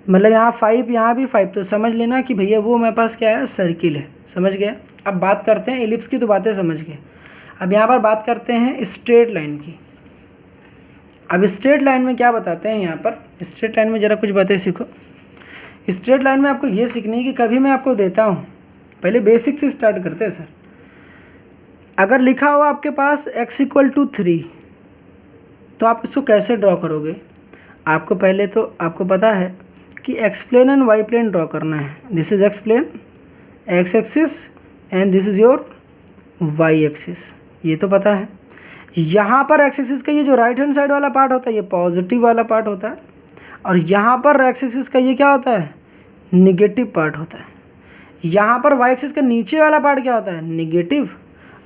मतलब यहाँ 5 यहाँ भी 5, तो समझ लेना कि भैया वो मेरे पास क्या है, सर्किल है। समझ गए। अब बात करते हैं एलिप्स की, तो बातें समझ गए। अब यहाँ पर बात करते हैं स्ट्रेट लाइन की। अब स्ट्रेट लाइन में क्या बताते हैं, यहाँ पर स्ट्रेट लाइन में ज़रा कुछ बातें सीखो। स्ट्रेट लाइन में आपको ये सीखनी है कि कभी मैं आपको देता हूँ, पहले बेसिक से स्टार्ट करते हैं सर। अगर लिखा हुआ आपके पास x = 3, तो आप इसको कैसे ड्रॉ करोगे। आपको पहले तो आपको पता है कि X plane and Y plane draw करना है। This is X plane, X axis, and this is your Y axis, ये तो पता है। यहाँ पर एक्स एक्सिस का ये जो राइट हैंड साइड वाला पार्ट होता है ये पॉजिटिव वाला पार्ट होता है, और यहाँ पर एक्स एक्सिस का ये क्या होता है, निगेटिव पार्ट होता है। यहाँ पर वाई एक्सिस का नीचे वाला पार्ट क्या होता है, निगेटिव,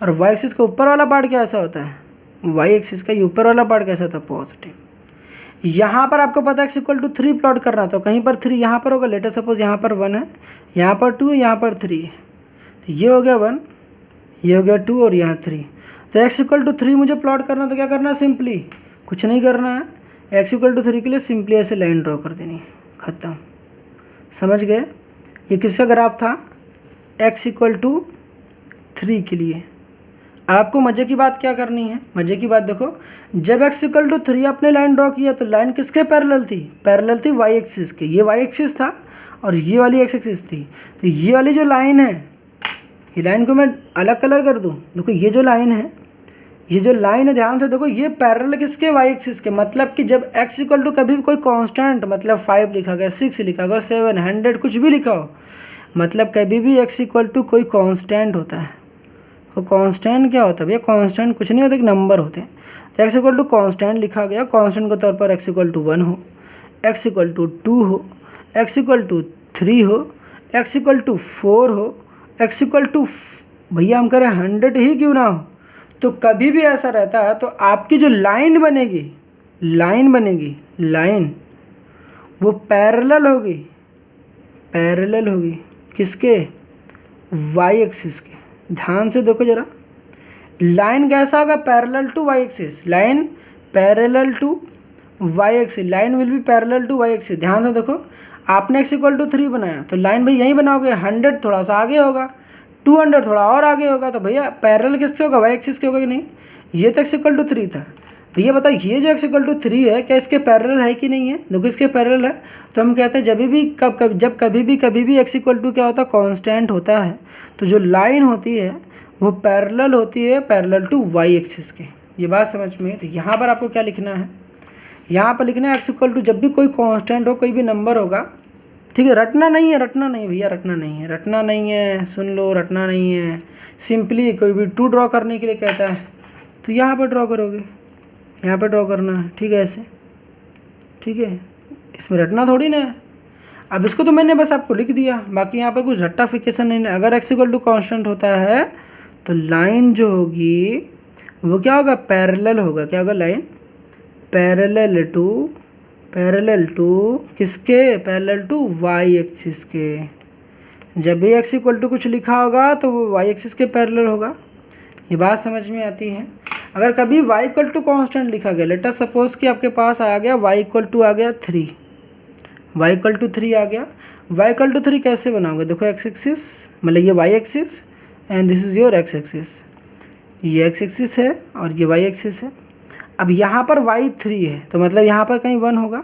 और वाई एक्सिस का ऊपर वाला पार्ट कैसा होता है, वाई एक्सिस का ये ऊपर वाला पार्ट कैसा होता है, पॉजिटिव। यहाँ पर आपको पता है x = 3 प्लॉट करना, तो कहीं पर 3 यहाँ पर होगा, लेटर सपोज यहाँ पर 1 है, यहाँ पर 2 है, यहाँ पर 3 है, तो ये हो गया 1, ये हो गया 2 और यहाँ 3। तो x = 3 मुझे प्लॉट करना, तो क्या करना है, सिंपली कुछ नहीं करना है, x = 3 के लिए सिंपली ऐसे लाइन ड्रॉ कर देनी है, ख़त्म। समझ गए। ये किसका ग्राफ था, x = 3 के लिए। आपको मज़े की बात क्या करनी है, मज़े की बात देखो, जब x = 3 आपने लाइन ड्रॉ किया तो लाइन किसके पैरेलल थी, पैरेलल थी वाई एक्सिस के। ये वाई एक्सिस था और ये वाली एक्स एक्सिस थी। तो ये वाली जो लाइन है, ये लाइन को मैं अलग कलर कर दूँ, देखो ये जो लाइन है, ये जो लाइन है ध्यान से देखो, ये पैरेलल किसके, वाई एक्सिस के। मतलब कि जब x = कभी भी कोई कांस्टेंट, मतलब 5 लिखा गया, 6 लिखा गया, 7 100 कुछ भी लिखा हो, मतलब कभी भी x = कोई कांस्टेंट होता है। तो कांस्टेंट क्या होता है भैया, कांस्टेंट कुछ नहीं होता, एक नंबर होते हैं। तो x = कांस्टेंट लिखा गया, कांस्टेंट के तौर पर x = 1 हो, x = 2 हो, x = 3 हो, x = 4 हो, x = भैया हम करें 100 ही क्यों ना हो, तो कभी भी ऐसा रहता है तो आपकी जो लाइन बनेगी, लाइन वो पैरेलल होगी किसके, वाई एक्सिस के। ध्यान से देखो जरा, लाइन कैसा होगा, parallel to Y axis, line parallel to Y axis, line will be parallel to Y axis. ध्यान से देखो, आपने x = 3 बनाया तो लाइन भाई यहीं बनाओगे, 100 थोड़ा सा आगे होगा, 200 थोड़ा और आगे होगा, तो भैया पैरेलल किससे होगा, वाई एक्सिस के होगा कि नहीं। ये तो x = 3 था, भैया बताओ ये जो x = 3 है क्या इसके पैरेलल है कि नहीं है, देखो इसके पैरेलल है। तो हम कहते हैं जब कभी भी x = क्या होता है, कांस्टेंट होता है, तो जो लाइन होती है वो पैरेलल होती है, पैरेलल टू वाई एक्सिस के। ये बात समझ में। तो यहाँ पर आपको क्या लिखना है, यहाँ पर लिखना है x = जब भी कोई कांस्टेंट हो, कोई भी नंबर होगा, ठीक है। रटना नहीं है भैया, रटना नहीं है, सुन लो, रटना नहीं है। सिंपली कोई भी 2 ड्रॉ करने के लिए कहता है तो यहाँ पर ड्रॉ करोगे, यहाँ पर ड्रॉ करना है, ठीक है, ऐसे, ठीक है, इसमें रटना थोड़ी ना है। अब इसको तो मैंने बस आपको लिख दिया, बाकी यहाँ पर कुछ रट्टाफिकेशन नहीं है। अगर x = कांस्टेंट होता है तो लाइन जो होगी वो क्या होगा, पैरेलल होगा। क्या होगा, लाइन पैरेलल टू किसके, पैरेलल टू वाई एक्सिस के। जब भी x = कुछ लिखा होगा तो वो वाई एक्सिस के पैरेलल होगा। ये बात समझ में आती है। अगर कभी y = कांस्टेंट लिखा गया, लेटर सपोज कि आपके पास आ गया y = आ गया 3, y = 3 आ गया, y = 3 कैसे बनाओगे, देखो x एक्सिस, मतलब ये y axis and this is your x axis, ये x एक्सिस है और ये y एक्सिस है। अब यहाँ पर y3 है तो मतलब यहाँ पर कहीं 1 होगा,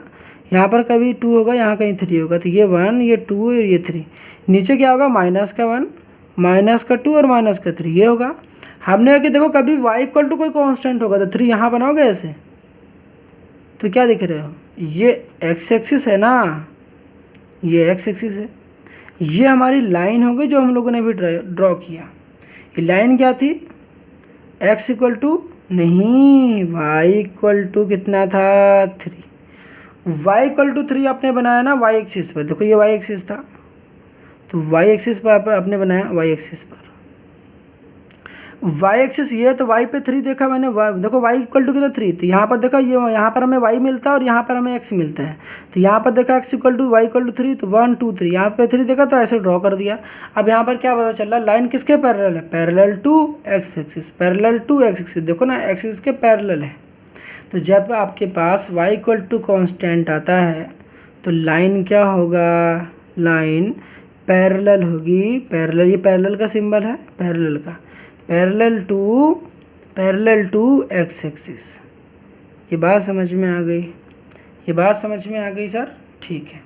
यहाँ पर कभी 2 होगा, यहाँ कहीं 3 होगा, तो ये 1, ये 2 और ये 3। नीचे क्या होगा, माइनस का 1, माइनस का 2 और माइनस का 3, ये होगा। हमने कहा कि देखो कभी y इक्वल टू कोई कांस्टेंट होगा तो 3 यहाँ बनाओगे ऐसे, तो क्या दिख रहे हो, ये x एक्सिस है ना, ये x एक्सिस है, ये हमारी लाइन होगी जो हम लोगों ने भी ड्रॉ किया। ये लाइन क्या थी, x इक्वल टू नहीं, y इक्वल टू कितना था 3, y इक्वल टू 3 आपने बनाया ना y एक्सिस पर, देखो ये y एक्सिस था तो y एक्सिस पर आपने बनाया, y एक्सिस पर y एक्सिस ये है तो y पे 3 देखा मैंने, देखो y इक्वल टू कितना 3, तो यहाँ पर देखा ये यहाँ पर हमें y मिलता है और यहाँ पर हमें x मिलता है, तो यहाँ पर देखा x equal to y equal to 3, तो 1 2 3, यहाँ पे 3 देखा तो ऐसे ड्रॉ कर दिया। अब यहाँ पर क्या पता चल रहा है, लाइन किसके पैरेलल है, parallel to x axis, parallel to x axis, देखो ना x एक्सिस के पैरेलल है। तो जब आपके पास y इक्वल टू कॉन्स्टेंट आता है तो लाइन क्या होगा, लाइन पैरेलल होगी, पैरेलल, ये पैरेलल का सिंबल है, पैरेलल का, पैरेलल टू x एक्सिस। ये बात समझ में आ गई, ये बात समझ में आ गई सर, ठीक है।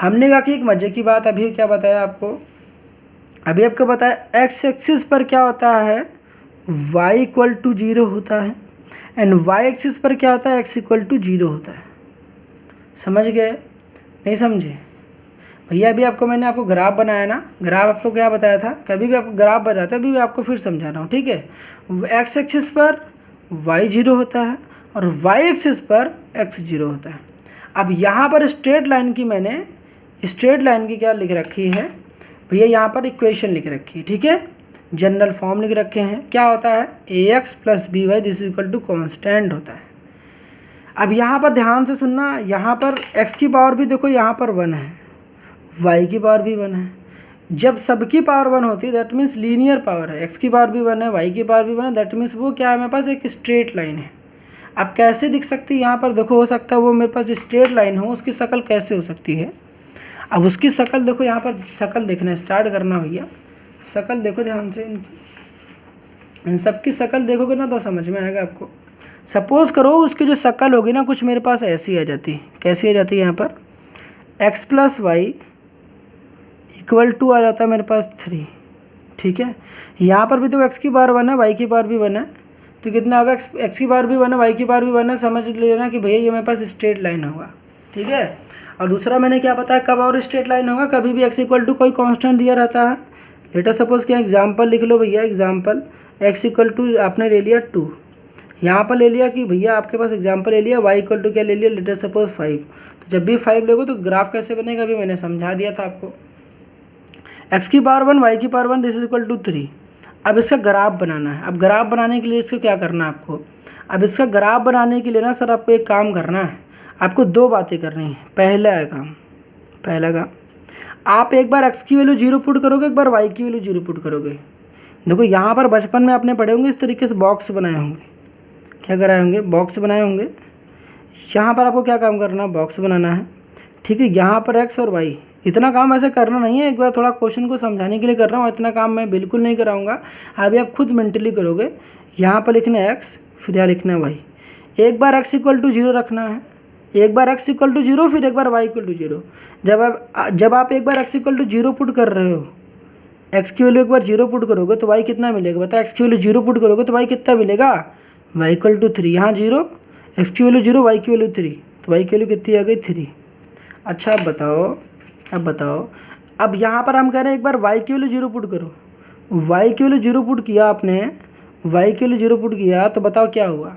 हमने कहा कि एक मज़े की बात अभी क्या बताया आपको, अभी आपको बताया x एक्सिस पर क्या होता है, y इक्वल टू 0 होता है, एंड y एक्सिस पर क्या होता है, x इक्वल टू 0 होता है। समझ गए, नहीं समझे भैया? अभी आपको मैंने आपको ग्राफ बनाया ना, ग्राफ आपको क्या बताया था, कभी भी आपको ग्राफ बताता है, अभी भी आपको फिर समझा रहा हूँ, ठीक है। x एक्सिस पर y 0 होता है और y एक्सिस पर x 0 होता है। अब यहाँ पर स्ट्रेट लाइन की मैंने, स्ट्रेट लाइन की क्या लिख रखी है भैया, यहाँ पर इक्वेशन लिख रखी है, ठीक है, जनरल फॉर्म लिख रखे हैं। क्या होता है, ax plus B Y this equal to constant होता है। अब यहाँ पर ध्यान से सुनना, यहाँ पर x की पावर भी देखो यहाँ पर 1 है, y की पावर भी 1 है। जब सबकी पावर 1 होती है दैट मीन्स लीनियर पावर है, x की पावर भी 1 है, y की पावर भी 1 है, दैट मीन्स वो क्या है, मेरे पास एक स्ट्रेट लाइन है। अब कैसे दिख सकती है, यहाँ पर देखो, हो सकता है वो मेरे पास जो स्ट्रेट लाइन हो उसकी शक्ल कैसे हो सकती है। अब उसकी शक्ल देखो, यहाँ पर शक्ल देखना स्टार्ट करना भैया, शक्ल देखो ध्यान से, इन सबकी शक्ल देखोगे ना तो समझ में आएगा आपको। सपोज करो उसकी जो शक्ल होगी ना कुछ मेरे पास ऐसी आ जाती, कैसी आ जाती है, यहाँ पर x plus y equal to आ जाता है मेरे पास 3, ठीक है। यहाँ पर भी तो x की पावर 1 है, y की पावर भी 1 है, तो कितना होगा, x की पावर भी 1 है, y की पावर भी 1 है, समझ लेना कि भैया ये मेरे पास स्ट्रेट लाइन होगा, ठीक है। और दूसरा मैंने क्या बताया कब और स्ट्रेट लाइन होगा, कभी भी x इक्वल टू कोई कांस्टेंट दिया रहता है। लेटर सपोज क्या एग्जांपल लिख लो भैया, एग्जांपल x इक्वल टू आपने ले लिया 2, यहाँ पर ले लिया कि भैया आपके पास एग्जांपल ले लिया y इक्वल टू क्या ले लिया, लेटर सपोज 5। तो जब भी 5 लोगे तो ग्राफ कैसे बनेगा, अभी मैंने समझा दिया था आपको, x की पावर 1 y की power 1 this is equal to 3। अब इसका ग्राफ बनाना है। अब ग्राफ बनाने के लिए इसको क्या करना है आपको, अब इसका ग्राफ बनाने के लिए ना सर आपको एक काम करना है, आपको 2 बातें करनी है। पहला काम आप एक बार x की वैल्यू 0 पुट करोगे, एक बार y की वैल्यू 0 पुट करोगे। देखो यहाँ पर बचपन में आपने पढ़े होंगे इस तरीके से बॉक्स बनाए होंगे, क्या कराए होंगे, बॉक्स बनाए होंगे। यहाँ पर आपको क्या काम करना है, बॉक्स बनाना है, ठीक है। यहाँ पर x और y, इतना काम ऐसे करना नहीं है, एक बार थोड़ा क्वेश्चन को समझाने के लिए कर रहा हूँ, इतना काम मैं बिल्कुल नहीं कराऊंगा, अभी आप खुद मेंटली करोगे। यहाँ पर लिखना है x, फिर यहाँ लिखना है y, एक बार x इक्वल टू 0 रखना है, एक बार x इक्वल टू 0, फिर एक बार y इक्वल टू 0। जब आप एक बार x इक्वल टू 0 पुट कर रहे हो, x की वैल्यू एक बार 0 पुट करोगे तो y कितना मिलेगा, बता, x की वैल्यू 0 पुट करोगे तो y कितना मिलेगा, y इक्वल टू 3, यहाँ 0, x की वैल्यू 0, y की वैल्यू 3, तो y की वैल्यू कितनी आ गई 3। अच्छा अब बताओ, अब यहाँ पर हम कह रहे हैं एक बार y की वैल्यू 0 पुट करो, y की वैल्यू 0 पुट किया आपने, y की वैल्यू 0 पुट किया तो बताओ क्या हुआ,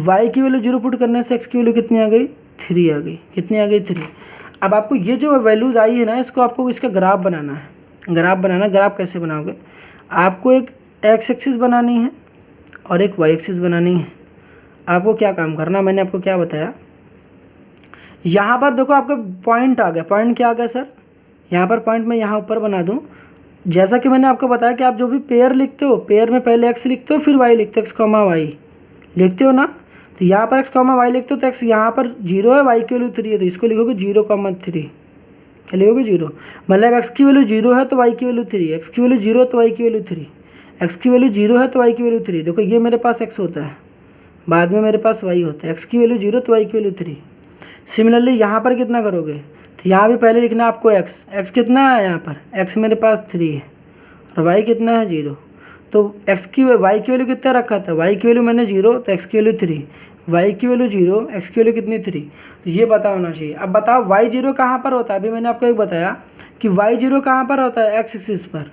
y की वैल्यू 0 पुट करने से x की वैल्यू कितनी आ गई, 3 आ गई, कितनी आ गई 3। अब आपको ये जो वैल्यूज़ आई है ना, इसको आपको इसका ग्राफ बनाना है। ग्राफ कैसे बनाओगे, आपको एक x एक्सिस बनानी है और एक y एक्सिस बनानी है। आपको क्या काम करना, मैंने आपको क्या बताया, यहाँ पर देखो आपका पॉइंट आ गया, पॉइंट क्या आ गया सर, यहाँ पर पॉइंट मैं यहाँ ऊपर बना दूँ। जैसा कि मैंने आपको बताया कि आप जो भी पेयर लिखते हो, पेयर में पहले x लिखते हो फिर y लिखते हो, x कॉमा y लिखते हो ना, तो यहाँ पर x कॉमा y लिखते हो तो x यहाँ पर 0 है, y की वैल्यू 3 है, तो इसको लिखोगे 0,3, क्या लिखोगे 0, मतलब x की वैल्यू 0 है तो y की वैल्यू 3, x की वैल्यू 0 है तो y की वैल्यू 3, x की वैल्यू 0 है तो y की वैल्यू 3। देखो ये मेरे पास x होता है, बाद में मेरे पास वाई होता है, एक्स की वैल्यू 0 तो वाई की वैल्यू 3। सिमिलरली यहाँ पर कितना करोगे, तो यहाँ भी पहले लिखना आपको एक्स कितना है, यहाँ पर एक्स मेरे पास 3 है और वाई कितना है 0। तो वाई की वैल्यू कितना रखा था, वाई की वैल्यू मैंने 0 तो एक्स की वैल्यू 3, वाई की वैल्यू 0, एक्स की वैल्यू कितनी 3। तो ये पता होना चाहिए। अब बताओ वाई 0 कहाँ पर होता है, अभी मैंने आपको एक बताया कि वाई 0 कहाँ पर होता है, एक्स एक्सिस पर।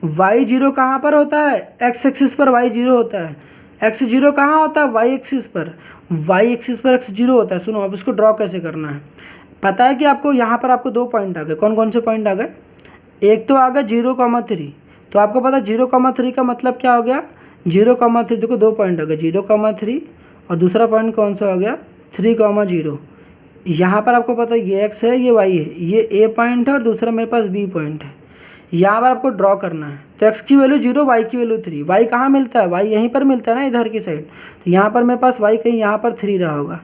वाई 0 कहाँ पर होता है, एक्स एक्सिस पर वाई 0 होता है। एक्स 0 कहाँ होता है, वाई एक्सिस पर। वाई एक्सिस पर एक्स 0 होता है। सुनो अब इसको ड्रॉ कैसे करना है, पता है कि आपको यहाँ पर आपको 2 पॉइंट आ गए। कौन कौन से पॉइंट आ गए, एक तो आ गया 0,3। तो आपको पता 0,3 का मतलब क्या हो गया, 0,3। देखो 2 पॉइंट आ गए, 0,3 और दूसरा पॉइंट कौन सा हो गया 3,0। यहाँ पर आपको पता है ये एक्स है ये वाई है, ये ए पॉइंट है और दूसरा मेरे पास बी पॉइंट है। यहाँ पर आपको ड्रॉ करना है। तो एक्स की वैल्यू 0, वाई की वैल्यू 3। वाई कहाँ मिलता है, वाई यहीं पर मिलता है ना, इधर की साइड। तो यहाँ पर मेरे पास वाई कहीं यहाँ पर 3 रहा होगा।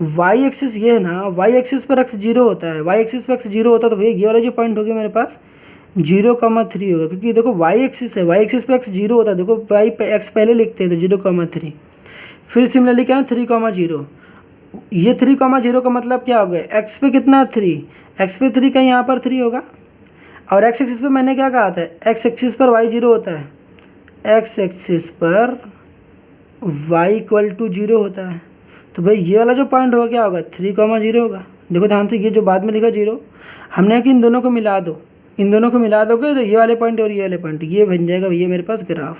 वाई एक्सिस ये है ना, वाई एक्सिस पर एक्स 0 होता है, वाई एक्सिस पर एक्स 0 होता है। तो भैया ये वाला जो पॉइंट हो गया मेरे पास 0,3 होगा, क्योंकि देखो वाई एक्सिस है, वाई एक्सिस पे एक्स 0 होता है। देखो वाई पे एक्स पहले लिखते हैं तो 0,3। फिर सिमिलरली क्या है 3,0। ये 3,0 का मतलब क्या हो गया, एक्स पे कितना 3, एक्स पे 3 का यहाँ पर 3 होगा। और एक्स एक्सिस पे मैंने क्या कहा था, एक्स एक्सिस पर वाई 0 होता है, एक्स एक्सिस पर वाई इक्वल टू 0 होता है। तो भाई ये वाला जो पॉइंट होगा क्या होगा 3,0 होगा। देखो ध्यान से, ये जो बाद में लिखा 0 हमने कि इन दोनों को मिला दो, इन दोनों को मिला दोगे तो ये वाले पॉइंट और ये वाले पॉइंट ये बन जाएगा भैया मेरे पास ग्राफ।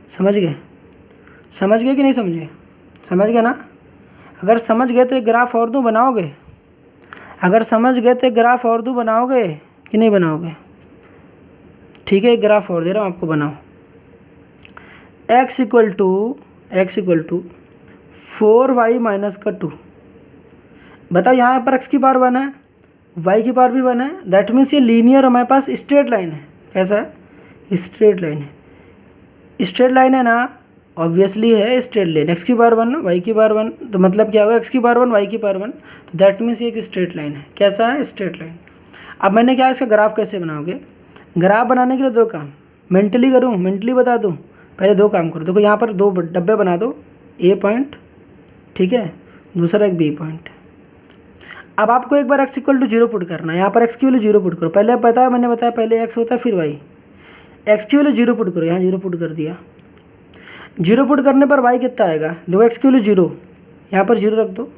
समझ गए, समझ गए कि नहीं समझे, समझ गए ना। अगर समझ गए तो एक ग्राफ और दूँ बनाओगे, अगर समझ गए तो एक ग्राफ और दूँ बनाओगे कि नहीं बनाओगे। ठीक है एक ग्राफ और दे रहा हूँ आपको, बनाओ। x equal to 4y minus का 2। बताओ यहाँ पर x की पावर 1 है, y की पावर भी 1 है। दैट मीन्स ये लीनियर हमारे पास स्ट्रेट लाइन है। कैसा है, स्ट्रेट लाइन है। स्ट्रेट लाइन है ना, ऑब्वियसली है स्ट्रेट लाइन। x की पावर 1 y की पावर 1, तो मतलब क्या होगा x की पावर 1 y की पावर 1। तो दैट मीन्स ये एक स्ट्रेट लाइन है। कैसा है, स्ट्रेट लाइन। अब मैंने क्या इसका ग्राफ कैसे बनाओगे, ग्राफ बनाने के लिए 2 काम मेंटली करूँ, मेंटली बता दूँ। पहले 2 काम करो। देखो यहाँ पर 2 डब्बे बना दो, ए पॉइंट ठीक है, दूसरा एक बी पॉइंट। अब आपको एक बार x इक्वल टू 0 पुट करना है। यहाँ पर x की वैल्यू 0 पुट करो। पहले बताया, मैंने बताया पहले x होता है फिर y। x की वैल्यू 0 पुट करो, यहाँ 0 पुट कर दिया। 0 पुट करने पर y कितना आएगा, देखो x की वैल्यू 0, यहाँ पर 0 रख दो,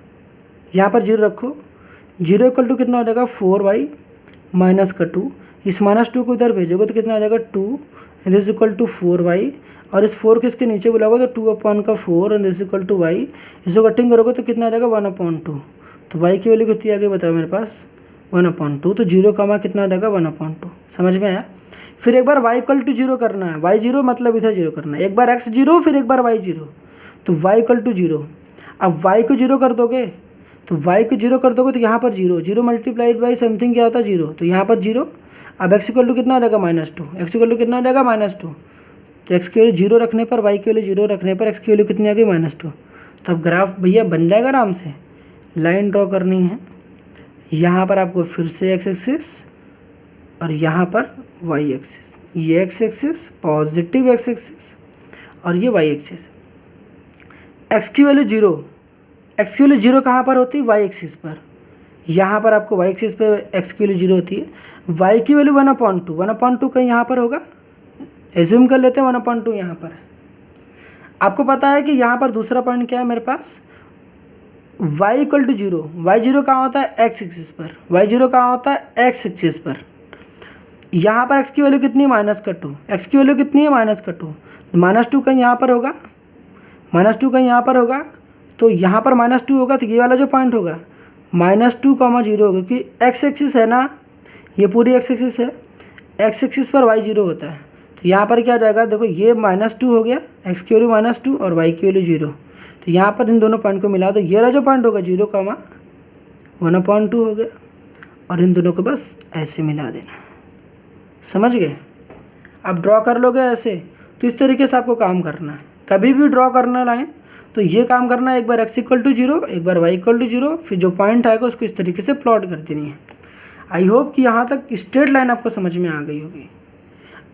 यहाँ पर 0 रखो। 0 इक्वल टू कितना हो जाएगा 4y माइनस का 2। इस -2 को इधर भेजोगे तो कितना आ जाएगा 2 and this equal to 4y। और इस 4 को इसके नीचे बुलाओगे तो 2/4 and this equal to y। इसको कटिंग करोगे तो कितना आ जाएगा 1/2। तो y की वैल्यू कितनी आ गई बताओ मेरे पास 1/2। तो 0 का कितना आ जाएगा 1/2। समझ में आया। फिर एक बार y इक्वल टू 0 करना है, y 0 मतलब इधर 0 करना है। एक बार x 0 फिर एक बार y 0, तो y इक्वल टू 0। अब y को 0 कर दोगे, तो y को 0 कर दोगे तो यहाँ पर 0, 0 मल्टीप्लाइड बाई समथिंग क्या होता है 0, तो यहाँ पर 0। अब x इक्वल टू कितना आ जाएगा -2, x इक्वल टू कितना आ जाएगा -2। तो x की वैल्यू 0 रखने पर, y की वैल्यू 0 रखने पर x की वैल्यू कितनी आ गई -2। तो अब ग्राफ भैया बन जाएगा आराम से। लाइन ड्रॉ करनी है, यहाँ पर आपको फिर से x एक्सिस और यहाँ पर y एक्सिस। ये x axis positive x axis और ये y एक्सिस। x की वैल्यू 0, x की वैल्यू 0 कहाँ पर होती है, y एक्सिस पर। यहाँ पर आपको y एक्सिस पे x की वैल्यू 0 होती है। y की वैल्यू 1/2, 1/2 कहीं यहाँ पर होगा, एज्यूम कर लेते हैं 1/2 यहाँ पर। आपको पता है कि यहाँ पर दूसरा पॉइंट क्या है मेरे पास, y इक्वल टू 0। y 0 कहाँ होता है, x एक्सिस पर। y 0 कहाँ होता है, x एक्सिस पर। यहाँ पर x की वैल्यू कितनी है -2, x की वैल्यू कितनी है -2। -2 कहीं यहाँ पर होगा, -2 कहीं यहाँ पर होगा, तो यहाँ पर -2 होगा तो ये वाला जो पॉइंट होगा -2, 0 होगा, क्योंकि x एक्सिस है ना, ये पूरी x एक्सिस है, x एक्सिस पर y 0 होता है। तो यहाँ पर क्या आ जाएगा, देखो ये -2 हो गया, x की वैल्यू -2 और y की वैल्यू 0। तो यहाँ पर इन दोनों पॉइंट को मिला दो, ये वाला जो पॉइंट होगा 0, 1/2 हो गया, और इन दोनों को बस ऐसे मिला देना। समझ गए। आप ड्रॉ कर लोगे ऐसे, तो इस तरीके से आपको काम करना है। कभी भी ड्रॉ करना लाइन तो ये काम करना है, एक बार x इक्वल टू 0, एक बार y इक्वल टू 0, फिर जो पॉइंट आएगा उसको इस तरीके से प्लॉट कर देनी है। आई होप कि यहाँ तक स्ट्रेट लाइन आपको समझ में आ गई होगी।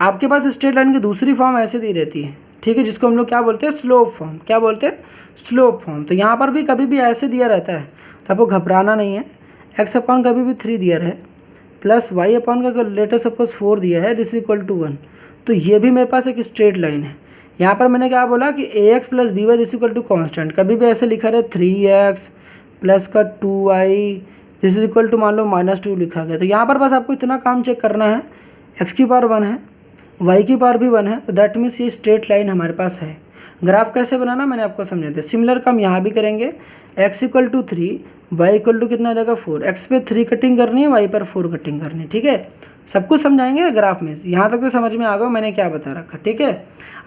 आपके पास स्ट्रेट लाइन की दूसरी फॉर्म ऐसे दी रहती है, ठीक है, जिसको हम लोग क्या बोलते हैं, स्लोप फॉर्म। क्या बोलते हैं, स्लोप फॉर्म। तो यहाँ पर भी कभी भी ऐसे दिया रहता है तो आपको घबराना नहीं है। एक्स अपॉन कभी भी 3 दिया रहे प्लस वाई अपॉन का लेटर सपोज 4 दिया है, दिस इक्वल टू 1। तो ये भी मेरे पास एक स्ट्रेट लाइन है। यहाँ पर मैंने क्या बोला कि a x plus B Y this equal to constant. कभी भी ऐसे लिखा रहे 3x प्लस का 2y दिस इक्वल टू मान लो -2 लिखा गया। तो यहाँ पर बस आपको इतना काम चेक करना है, x की पावर 1 है, y की पावर भी 1 है, तो दैट मीन्स ये स्ट्रेट लाइन हमारे पास है। ग्राफ कैसे बनाना मैंने आपको समझा दिया। सिमिलर काम यहाँ भी करेंगे, x equal to 3, Y equal to कितना आ जाएगा 4। x पे 3 कटिंग करनी है, y पर 4 कटिंग करनी है। ठीक है, सब कुछ समझाएंगे ग्राफ में। यहाँ तक तो समझ में आ गया मैंने क्या बता रखा। ठीक है,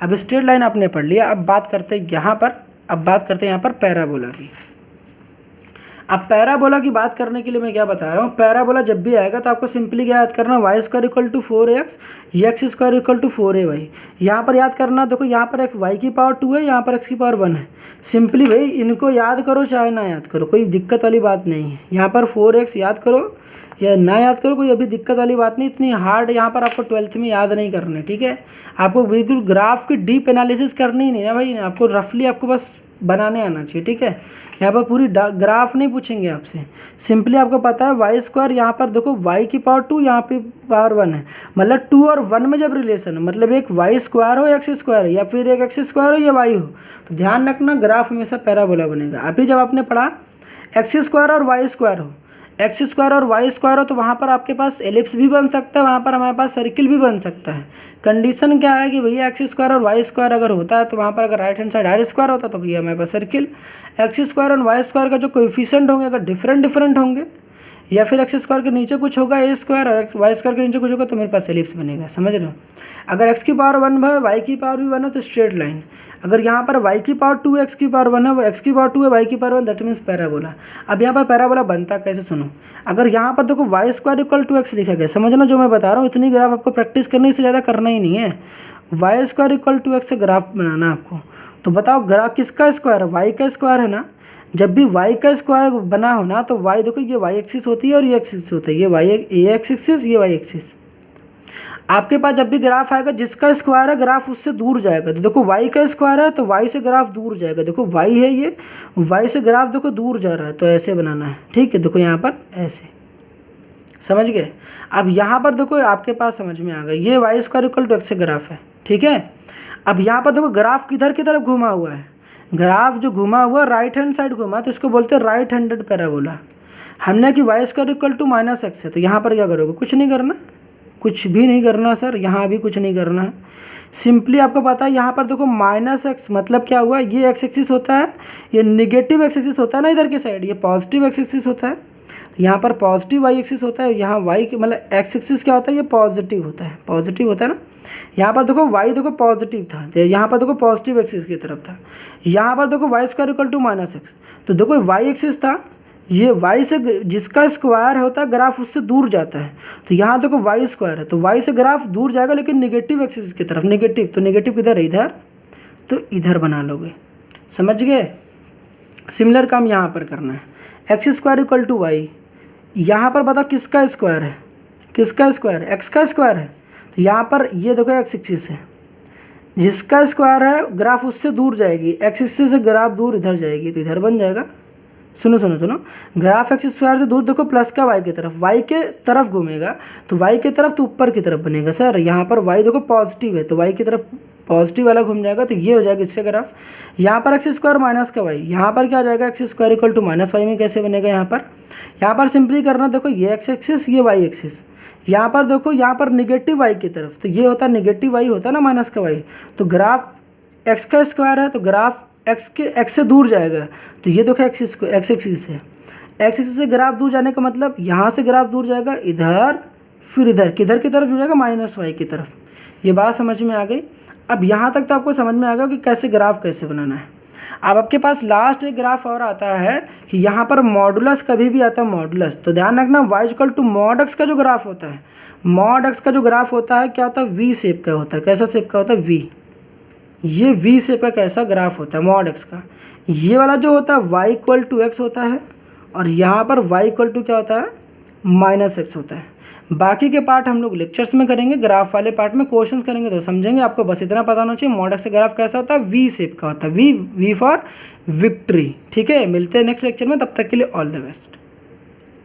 अब स्ट्रेट लाइन आपने पढ़ लिया। अब बात करते हैं यहाँ पर पैराबोला की। अब पैराबोला की बात करने के लिए मैं क्या बता रहा हूँ, पैराबोला जब भी आएगा तो आपको सिंपली क्या याद करना, Y square equal to 4x, X square equal to 4ay। यहाँ पर याद करना, देखो यहाँ पर एक वाई की पावर 2 है, यहाँ पर x की पावर 1 है। सिंपली भाई इनको याद करो चाहे ना याद करो, कोई दिक्कत वाली बात नहीं है। यहाँ पर 4x याद करो या ना याद करो, कोई अभी दिक्कत वाली बात नहीं। इतनी हार्ड यहाँ पर आपको 12th में याद नहीं करने। ठीक है, आपको बिल्कुल ग्राफ की डीप एनालिसिस करनी ही नहीं ना भाई, आपको रफली आपको बस बनाने आना चाहिए। ठीक है, यहाँ पर पूरी ग्राफ नहीं पूछेंगे आपसे, सिंपली आपको पता है वाई स्क्वायर। यहाँ पर देखो वाई की पावर 2, यहाँ पे पावर 1 है, मतलब 2 और 1 में जब रिलेशन है, मतलब एक वाई स्क्वायर हो एक्स स्क्वायर हो या फिर एक एक्स स्क्वायर हो या वाई हो, तो ध्यान रखना ग्राफ हमेशा पैराबोला बनेगा। अभी जब आपने पढ़ा एक्स स्क्वायर और वाई स्क्वायर हो, एक्स स्क्वायर और वाई स्क्वायर हो, तो वहाँ पर आपके पास एलिप्स भी बन सकता है, वहाँ पर हमारे पास सर्किल भी बन सकता है। कंडीशन क्या है कि भैया एक्स स्क्वायर और वाई स्क्वायर अगर होता है तो वहाँ पर अगर right hand side r square होता तो भैया हमारे पास सर्किल। एक्स स्क्वायर और वाई स्क्वायर का जो कोएफिशिएंट होंगे अगर डिफरेंट होंगे, या फिर एक्स स्क्वायर के नीचे कुछ होगा ए स्क्वायर और वाई स्क्वायर के नीचे कुछ होगा, तो मेरे पास एलिप्स बनेगा। समझ रहे हो, अगर एक्स की पावर 1 है, वाई की पावर भी 1 है तो स्ट्रेट लाइन। अगर यहाँ पर y की पावर 2 एक्स की पावर 1 है, वो x की पावर 2 है, y की पावर 1, दैट मीन्स पैराबोला। अब यहाँ पर पैराबोला बनता कैसे सुनो, अगर यहाँ पर देखो y square equal to x लिखा गया, समझना जो मैं बता रहा हूँ, इतनी ग्राफ आपको प्रैक्टिस करने से ज़्यादा करना ही नहीं है। Y square equal to x से ग्राफ बनाना आपको, तो बताओ ग्राफ किसका स्क्वायर है, वाई का स्क्वायर है ना। जब भी y का स्क्वायर बना हो ना, तो y देखो ये y एक्सिस होती है और ये एक्सिस होता है, ये y एक्स एक्सिस, ये y एक्सिस। आपके पास जब भी ग्राफ आएगा जिसका स्क्वायर है ग्राफ उससे दूर जाएगा। तो देखो y का स्क्वायर है तो y से ग्राफ दूर जाएगा, देखो y है ये, y से ग्राफ देखो दूर जा रहा है, तो ऐसे बनाना है। ठीक है, देखो यहाँ पर ऐसे, समझ गए। अब यहाँ पर देखो आपके पास समझ में आ गया, ये y square equal to x से ग्राफ है। ठीक है, अब यहाँ पर देखो ग्राफ किधर की तरफ घुमा हुआ है, ग्राफ जो घुमा हुआ राइट हैंड साइड घुमा, तो इसको बोलते हैं राइट हैंडेड पैराबोला। हमने कि y square equal to -x है, तो यहाँ पर क्या करोगे, कुछ नहीं करना, कुछ भी नहीं करना सर, यहाँ भी कुछ नहीं करना है। सिंपली आपको पता है यहाँ पर देखो -x मतलब क्या हुआ, ये x एक्सिस होता है, ये निगेटिव x एक्सिस होता है ना इधर के साइड, ये पॉजिटिव x एक्सिस होता है, यहाँ पर पॉजिटिव y एक्सिस होता है, यहाँ y के मतलब x एक्सिस क्या होता है, ये पॉजिटिव होता है, पॉजिटिव होता है ना। यहाँ पर देखो y देखो पॉजिटिव था, तो यहाँ पर देखो पॉजिटिव एक्सिस की तरफ था। यहाँ पर देखो y square equal to -x, तो देखो y एक्सिस था, ये y से जिसका स्क्वायर होता है ग्राफ उससे दूर जाता है, तो यहाँ देखो वाई स्क्वायर है, तो y से ग्राफ दूर जाएगा लेकिन निगेटिव एक्सिस की तरफ, निगेटिव, तो निगेटिव किधर है, इधर, तो इधर बना लोगे। समझ गए। सिमिलर काम यहाँ पर करना है, x square equal to y, यहाँ पर बताओ किसका स्क्वायर है, किसका स्क्वायर है, एक्स का स्क्वायर है, तो यहाँ पर ये देखो एक्स एक्सिस है, जिसका स्क्वायर है ग्राफ उससे दूर जाएगी, एक्स एक्सिस से ग्राफ दूर इधर जाएगी, तो इधर बन जाएगा। सुनो सुनो सुनो, ग्राफ एक्स स्क्वायर से दूर देखो प्लस का वाई की तरफ, वाई के तरफ घूमेगा, तो वाई की तरफ तो ऊपर की तरफ बनेगा सर। यहाँ पर वाई देखो पॉजिटिव है, तो वाई की तरफ पॉजिटिव वाला घूम जाएगा, तो ये हो जाएगा इससे ग्राफ। यहाँ पर एक्स स्क्वायर माइनस का वाई, यहाँ पर क्या आ जाएगा, x square equal to -y में कैसे बनेगा, यहाँ पर सिंपली करना, देखो ये एक्स एक्सिस, ये वाई एक्सिस, यहाँ पर देखो यहाँ पर निगेटिव वाई की तरफ, तो ये होता है निगेटिव वाई होता है ना, माइनस का वाई, तो ग्राफ एक्स का स्क्वायर है, तो ग्राफ एक्स से दूर जाएगा, तो ये देखो एक्स एक्सिस है, एक्स एक्सिस से ग्राफ दूर जाने का मतलब यहाँ से ग्राफ दूर जाएगा इधर, फिर इधर किधर की तरफ जुड़ जाएगा, -y की तरफ। ये बात समझ में आ गई। अब यहाँ तक तो आपको समझ में आ गया कि कैसे ग्राफ कैसे बनाना है। अब आपके पास लास्ट एक ग्राफ और आता है कि यहाँ पर मॉडुलस कभी भी आता है, मॉडुलस, तो ध्यान रखना y equal to mod x का जो ग्राफ होता है, मॉड x का जो ग्राफ होता है क्या होता है, वी शेप का होता है। कैसा शेप का होता है, वी, ये वी शेप का कैसा ग्राफ होता है मॉड x का। ये वाला जो होता है y इक्वल टू एक्स होता है, और यहाँ पर y इक्वल टू क्या होता है, -x होता है। बाकी के पार्ट हम लोग लेक्चर्स में करेंगे। ग्राफ वाले पार्ट में क्वेश्चंस करेंगे तो समझेंगे। आपको बस इतना पता होना चाहिए मॉड एक्स ग्राफ कैसा होता है, वी शेप का होता है, वी फॉर विक्ट्री। ठीक है, मिलते हैं नेक्स्ट लेक्चर में, तब तक के लिए ऑल द बेस्ट।